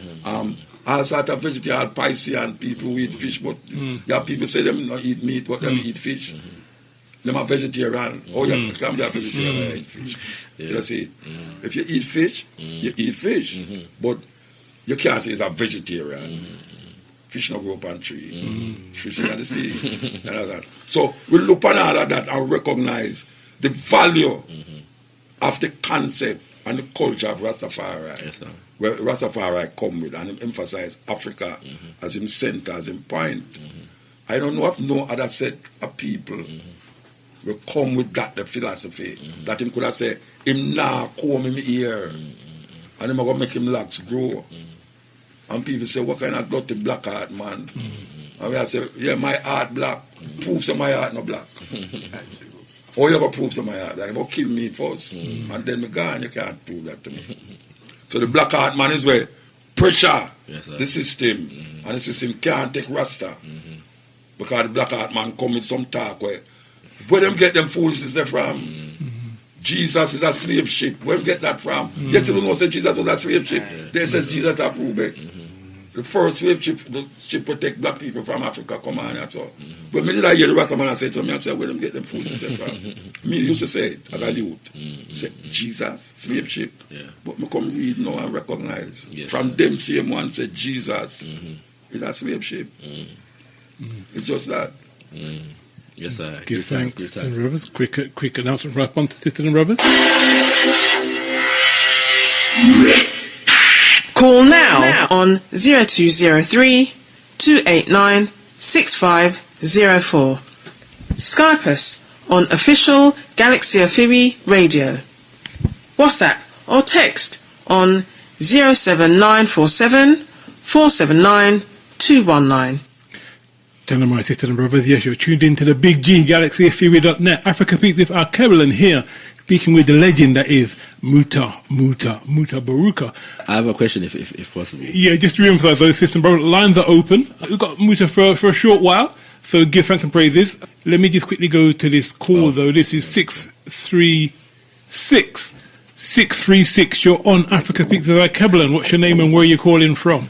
all sorts of vegetarian, Piscean people who eat fish, but there are people say them not eat meat, but them eat fish. Them are vegetarian. Oh, you can be a vegetarian, eat fish. You see, if you eat fish, you eat fish. But you can't say it's a vegetarian. Fish not grow up on tree. Fish in the sea. So we look on all of that and recognize the value of the concept and the culture of Rastafari. Yes, sir. Where Rastafari come with and emphasize Africa as in center, as in point. I don't know of no other set of people will come with that the philosophy that him could have said, him now comb him ear and him going to make him locks grow. And people say, what kind of dirty black heart, man? And I say, yeah, my heart black. Prove that my heart not black. Or you going to prove that my heart? Like, you going to kill me first. And then me gone, you can't prove that to me. So the black heart man is where pressure the system. And the system can't take Rasta. Because the black heart man come with some talk where them get them foolishness there from? Jesus is a slave ship. Where we get that from? Yes, you don't know say Jesus was a slave ship. They says Jesus of Rubek. The first slave ship, the ship protect black people from Africa, come on, that's all. But me did I hear the Rasta man say to me, I said, where them get them foolishness there from? Me used to say it as a youth. Say, Jesus, slave ship. But me come read now and recognize. From them same one said Jesus is a slave ship. It's just that. Yes, sir. Give thanks, Sister and Brothers. Quick announcement right on to Sister and Brothers. Call now on 0203 289 6504. Skype us on official Galaxyafiwe Radio. WhatsApp or text on 07947 479 219. Tell them, my sisters and brothers, yes, you're tuned into the Big G, Galaxyafiwe.net. Africa Speaks with our Carolyn here, speaking with the legend that is Mutabaruka. I have a question, if possible. Yeah, just to re-emphasize those sisters and brothers, lines are open. We've got Muta for a short while, so give thanks and praises. Let me just quickly go to this call, though. This is 636. You're on Africa Speaks with our Carolyn. What's your name and where are you calling from?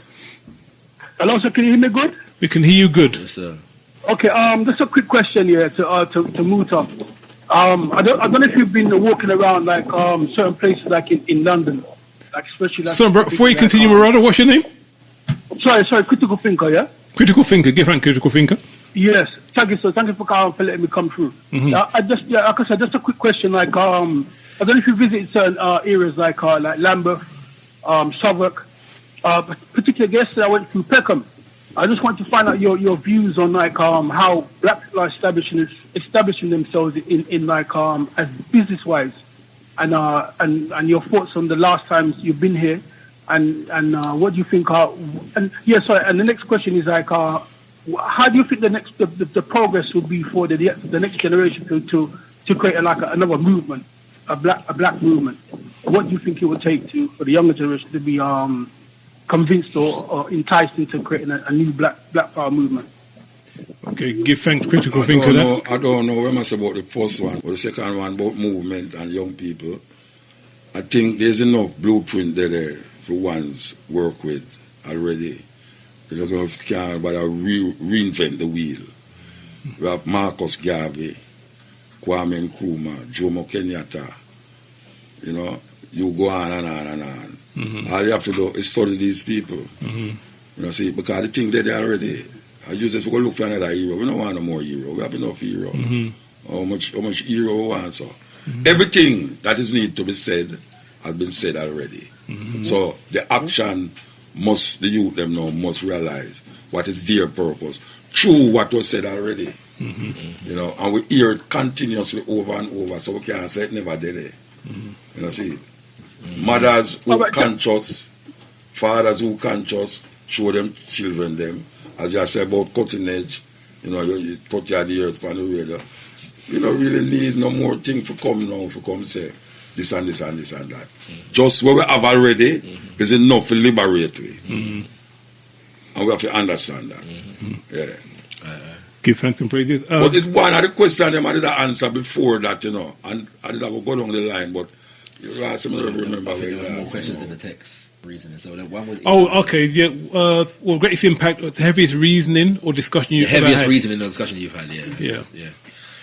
Hello, sir, can you hear me good? We can hear you good. Yes, sir. Okay, just a quick question here to Muta. I don't know if you've been walking around like certain places like in London, like especially. Like so, before you continue, Murado, what's your name? Sorry, Critical Thinker, yeah. Critical Thinker, give thanks, Critical Thinker. Yes, thank you, sir. Thank you for letting me come through. Like I said, just a quick question. Like I don't know if you visit certain areas like Lambeth, Southwark, particularly yesterday I went through Peckham. I just want to find out your views on like how black people are establishing themselves in like as business wise, and your thoughts on the last times you've been here, and what do you think and the next question is like how do you think the progress would be for the next generation to create another movement, a black movement? What do you think it would take for the younger generation to be convinced or enticed into creating a new black power movement? Okay, give thanks, Critical Thinker. I don't know when I say about the first one, or the second one about movement and young people. I think there's enough blueprint there for one's work with already. You know, if you can't but reinvent the wheel. We have Marcus Garvey, Kwame Nkrumah, Jomo Kenyatta. You know, you go on and on and on. Mm-hmm. All you have to do is study these people. Mm-hmm. You know, see, because the thing they're already. I use this, we're going to look for another hero. We don't want no more hero. We have enough hero. Mm-hmm. How much hero we want, so. Mm-hmm. Everything that is needed to be said has been said already. Mm-hmm. So the action the youth them now must realize what is their purpose through what was said already. Mm-hmm. You know, and we hear it continuously over and over, so we can't say it never did it. Mm-hmm. You know, see, mothers who conscious, fathers who conscious, show them children them. As you say about cutting edge, you know, you cut your ears on the radio. You don't really need no more thing for come now, for come say this and this and this and that. Mm-hmm. Just what we have already is enough to liberate we. Mm-hmm. And we have to understand that. Mm-hmm. Yeah. Give thanks and praises. But it's one of the questions I did answer before that, you know, and I did have to go down the line, but you asked me to remember where you more questions in the text. Reasoning. So that one was okay, yeah. Well, greatest impact, the heaviest reasoning or discussion you've had. The heaviest had. Reasoning or discussion you've had, yeah.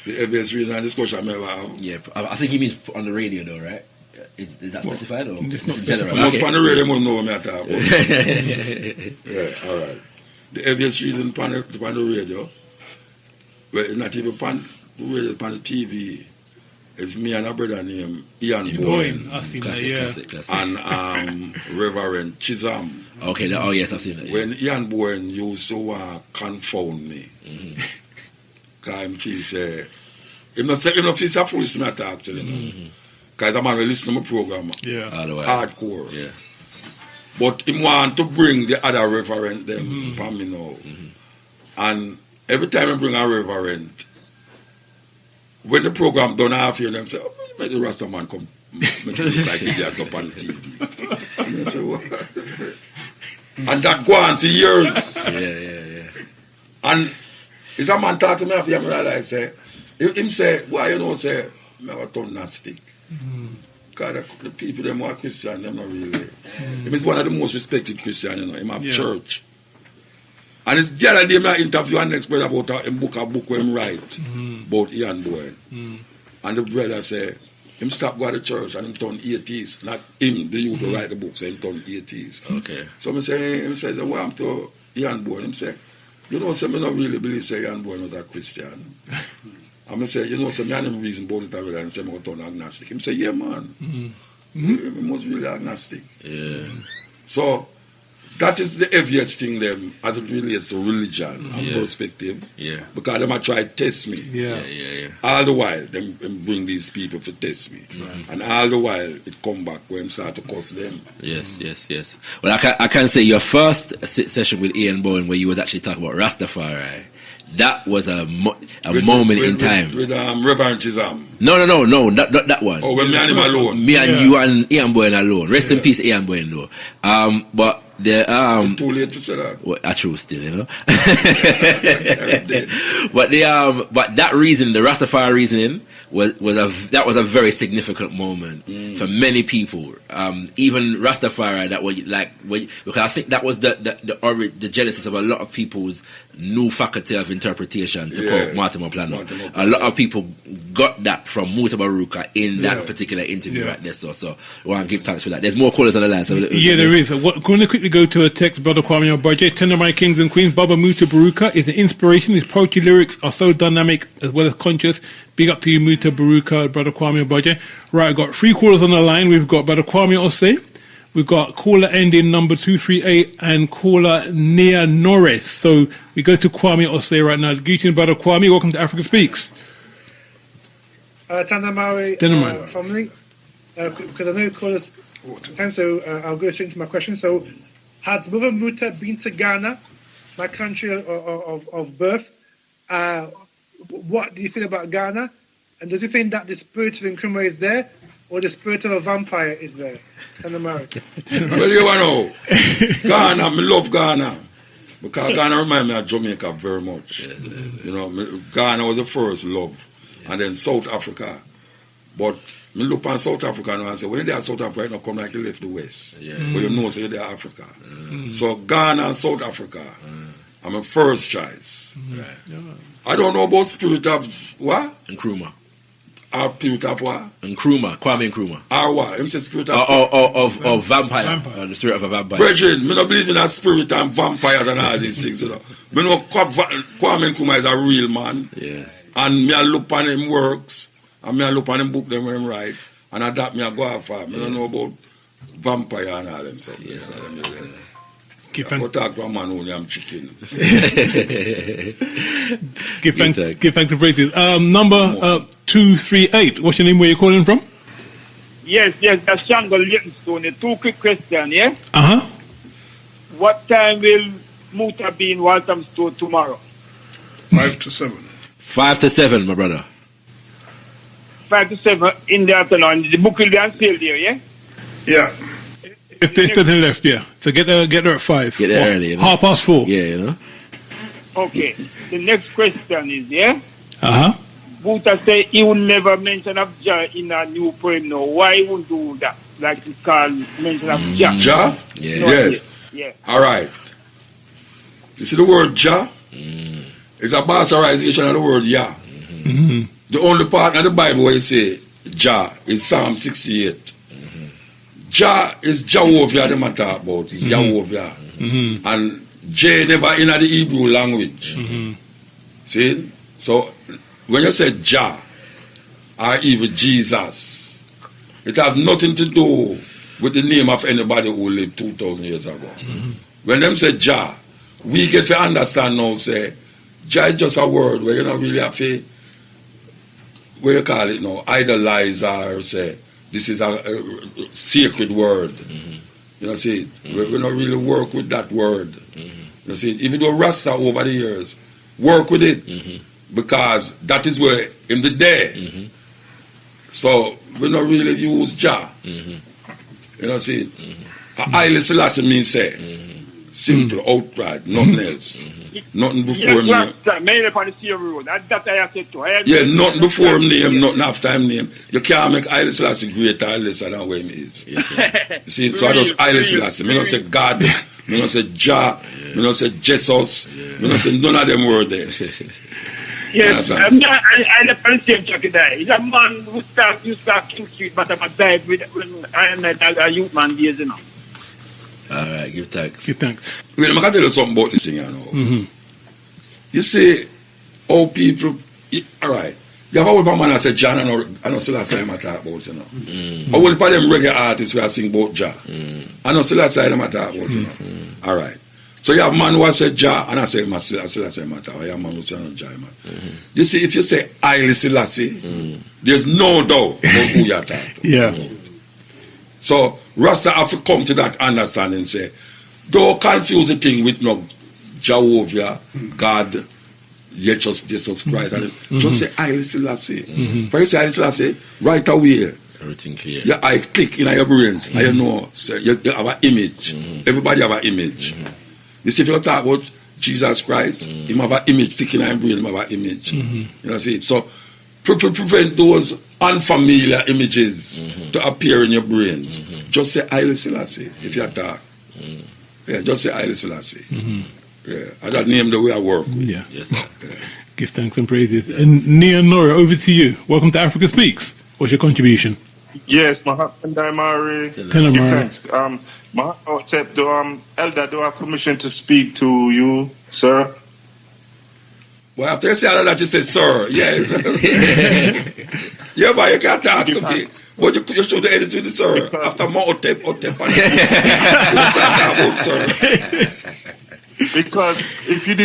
The heaviest reasoning and discussion I've ever had. Yeah, I think he means on the radio though, right? Is that specified or it's not general? Most on the radio won't know what I'm talking about. Yeah, all right. The heaviest reason on the radio, well, it's not even on the radio, it's on the TV. It's me and a brother named Ian Boyne. I've seen that, yeah. Classic. And Reverend Chisholm. Okay, yes, I've seen that. Yeah. When Ian Boyne used to confound me, because he say, he feels a foolish matter actually, because I'm going to listen to my program, hardcore. Yeah. But he want to bring the other reverend them from me now. And every time I bring a reverend, when the program done half here, them say, make the Rasta man come make it look like idiot up on the TV. And that go on for years. Yeah. And is a man talk to me after him realize say, him say, why you know say, I have a turn Gnostic. Because the people them who are Christian, them not really. Him is one of the most respected Christian, you know, him have church. And it's the other day I interview and next brother about a book where him write about Ian Boyne. And the brother say, him stop going to church and him turn atheist. Not him, the youth to write the book, say him turn atheist. Okay. So him say, well, I'm to Ian Boyne. Him say, you know, say, I don't really believe say Ian Boyne was a Christian. And I say, you know, say, I have reason about it already and say, I'm going to turn agnostic. Him say, yeah, man. He must really agnostic. Yeah. So, that is the heaviest thing them as it relates to religion and perspective. Yeah. Because them try to test me. Yeah. All the while, them bring these people to test me. And all the while, it come back when start to cuss them. Yes. Well, I can say your first session with Ian Boyne where you was actually talking about Rastafari, that was a moment in time. With Reverend Chisholm. No, not that one. Oh, when me and him alone. Me and you and Ian Boyne alone. Rest in peace, Ian Boyne, though. But it's too late to say that. Well, I true still, you know. But that reason, the Rastafari reasoning, was a very significant moment for many people. Even Rastafari, because I think that was the genesis of a lot of people's new faculty of interpretation to quote Martin Moplano. A lot of people got that from Mutabaruka in that particular interview right there. So I want to give thanks for that. There's more callers on the line. So there is. Going to quickly go to a text, Brother Kwame Obaje. Tender my kings and queens, Baba Mutabaruka is an inspiration. His poetry lyrics are so dynamic as well as conscious. Big up to you, Mutabaruka, Brother Kwame Obaje. Right, I've got 3 callers on the line. We've got Brother Kwame Osei. We've got caller ending number 238 and caller Nia Norris. So we go to Kwame Osei right now. Greetings, Brother Kwame. Welcome to Africa Speaks. Tanamawi family. Because I know callers time, so I'll go straight to my question. So, had Mother Muta been to Ghana, my country of birth? What do you feel about Ghana? And does you think that the spirit of Nkrumah is there, or the spirit of a vampire is there? Well, you know, Ghana, I love Ghana. Because Ghana reminds me of Jamaica very much. You know, Ghana was the first love. And then South Africa. But Me look on South Africa now and say, when they are South Africa, not come like you left the West. Yeah. But you know, say they are Africa. So Ghana and South Africa, I'm my first choice. Right. I don't know about spirit of what? Nkrumah. Or spirit of what? Nkrumah. Kwame Nkrumah. Or what? Him say spirit of Of vampire. The spirit of a vampire. Brethren, me not believe in that spirit and vampires and all these things, you know. Me know Kwame Nkrumah is a real man. Yes. And me a look on him works. And me a look on him book them when him write. And I that me a go off for. Me don't know about vampire and all them stuff. Yes, I go talk to a man only I'm chicken. Give thanks and praises. Number 238. What's your name? Where you calling from? Yes, that's Shango Livingston. 2 quick questions, yeah? Uh-huh. What time will Muta be in Walthamstow tomorrow? 5 to 7. 5 to 7, my brother. 5 to 7 in the afternoon. The book will be on sale there, yeah? Yeah. If there's nothing left, yeah. So get there at 5. Get there early. You know? 4:30. Yeah, you know. Okay. The next question is, yeah? Uh-huh. Muta say he will never mention of Jah in a new poem now. Why he won't do that? Like it's called mention of Jah. Jah? Yeah. No, Yes. Yeah. All right. You see the word Jah? It's a bastardization of the word Yah. The only part of the Bible where you say Jah is Psalm 68. Jah is Jehovah the man talk about. It's Jehovah. And J never in the Hebrew language. See? So when you say Jah or even Jesus, it has nothing to do with the name of anybody who lived 2,000 years ago. When them say Jah, we get to understand now, say, Jah is just a word where you don't really have to, what you call it now, idolize or say, this is a sacred word. You know, see, we don't really work with that word. You see, even though Rasta over the years, work with it, because that is where, in the day, so we don't really use Jah. You know, see, Haile Selassie means say, simple, outright, nothing else. Nothing before him name. Yeah, nothing before him name, nothing after him name. You can't make Haile Selassie greater or lesser than where he is. You see, so I just Haile Selassie. Me don't say God, me don't say Jah, me don't say Jesus, me don't say none of them words there. Yes, I'm not, I never understand Chucky die. He's a man who used to start King Street, but I died when I am a youth man years, you know. All right, give thanks. Give thanks. Wait, I can tell you something about this thing, you know. You see, all people, all right, you have a whole man that say John, I know still last time I talk about, you know. A whole part of them reggae artists who have sing about Jah. I know still last time I talk about, you know. All right. So you have a man who has said Jah, and I say, I still last time I talk about, you have a man who says Jah, man. You see, if you say Haile Selassie, there's no doubt about who you're talking to. Yeah. So Rasta have to come to that understanding and say, don't confuse the thing with no Jehovah, God, Jesus Christ. Just say Haile Selassie. For you say Haile Selassie, right away, everything clear. Your eye click in your brains, and you know, so you have an image. Everybody have an image. You see, if you talk about Jesus Christ, him have an image, click in your brain, him have an image. You know, see, so prevent those unfamiliar images to appear in your brains. Just say Haile Selassie if you talk. Yeah, just say Haile Selassie. Yeah, and that name the way I work with. Yeah. Yes, sir. Give thanks and praises. And Nia Nora, over to you. Welcome to Africa Speaks. What's your contribution? Yes, Mahatma. Thanks. Elder, do I have permission to speak to you, sir? Well, after you say all of that, you say, sir, yes. Yeah, but you can't talk to me. But you should edit with the sir. After more tape, you can't talk about sir. Because if you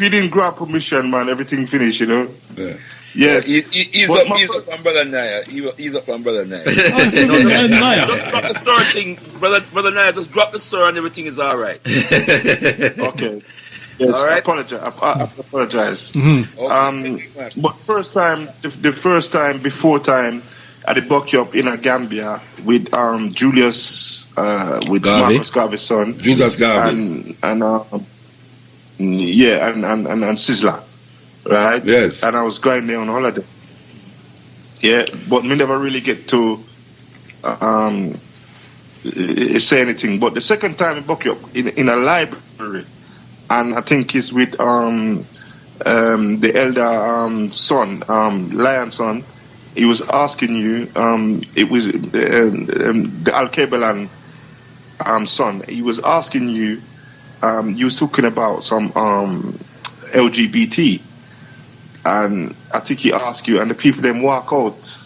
didn't grab permission, man, everything finished, you know. Yeah. Yes. He's up from Brother Naya. He's up from Brother Naya. Just drop the sir thing, Brother Naya. Just drop the sir and everything is all right. Okay. Yes, all right. I apologize. But the first time before time, at the Buckyup in Gambia with Julius, with Garvey. Marcus Garvey's son, Julius Garvey, and Sizzla, right? Yes. And I was going there on holiday. Yeah, but me never really get to say anything. But the second time I buck you up in a library, and I think it's with the elder son, Lion son. He was asking you. It was the Al-Kabelan son. He was asking you. You was talking about some LGBT, and I think he asked you, and the people then walk out.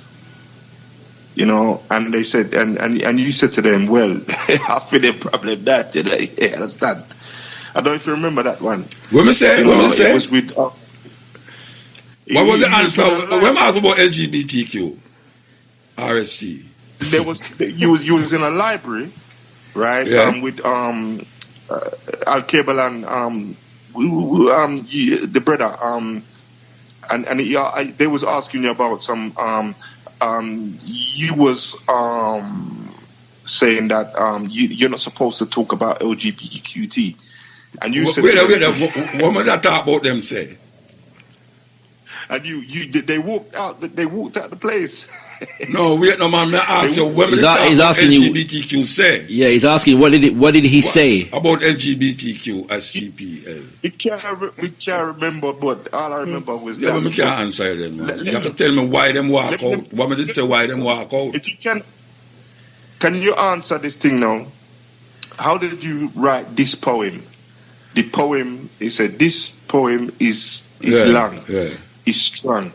You know, and they said, and you said to them, well, I feel the problem that, you know, you understand? I don't know if you remember that one. What me say? It was with, what was the answer? When I asked about LGBTQ, RST. You was in a library, right? Yeah. With Al-Kabelan, the brother, and they was asking you about some you was saying that you're not supposed to talk about LGBTQT, and you said, wait, what was that talk about them say? And they walked out the place. No, wait, no man. I ask you, when he's asking LGBTQ say? Yeah, he's asking what did he say about LGBTQ SGPL? We can't remember, but all I remember was that. Yeah, but we can't answer them, man. You have to tell me why them walk out. What did say why them walk out? If you can you answer this thing now? How did you write this poem? The poem, he said, this poem is long, is strong.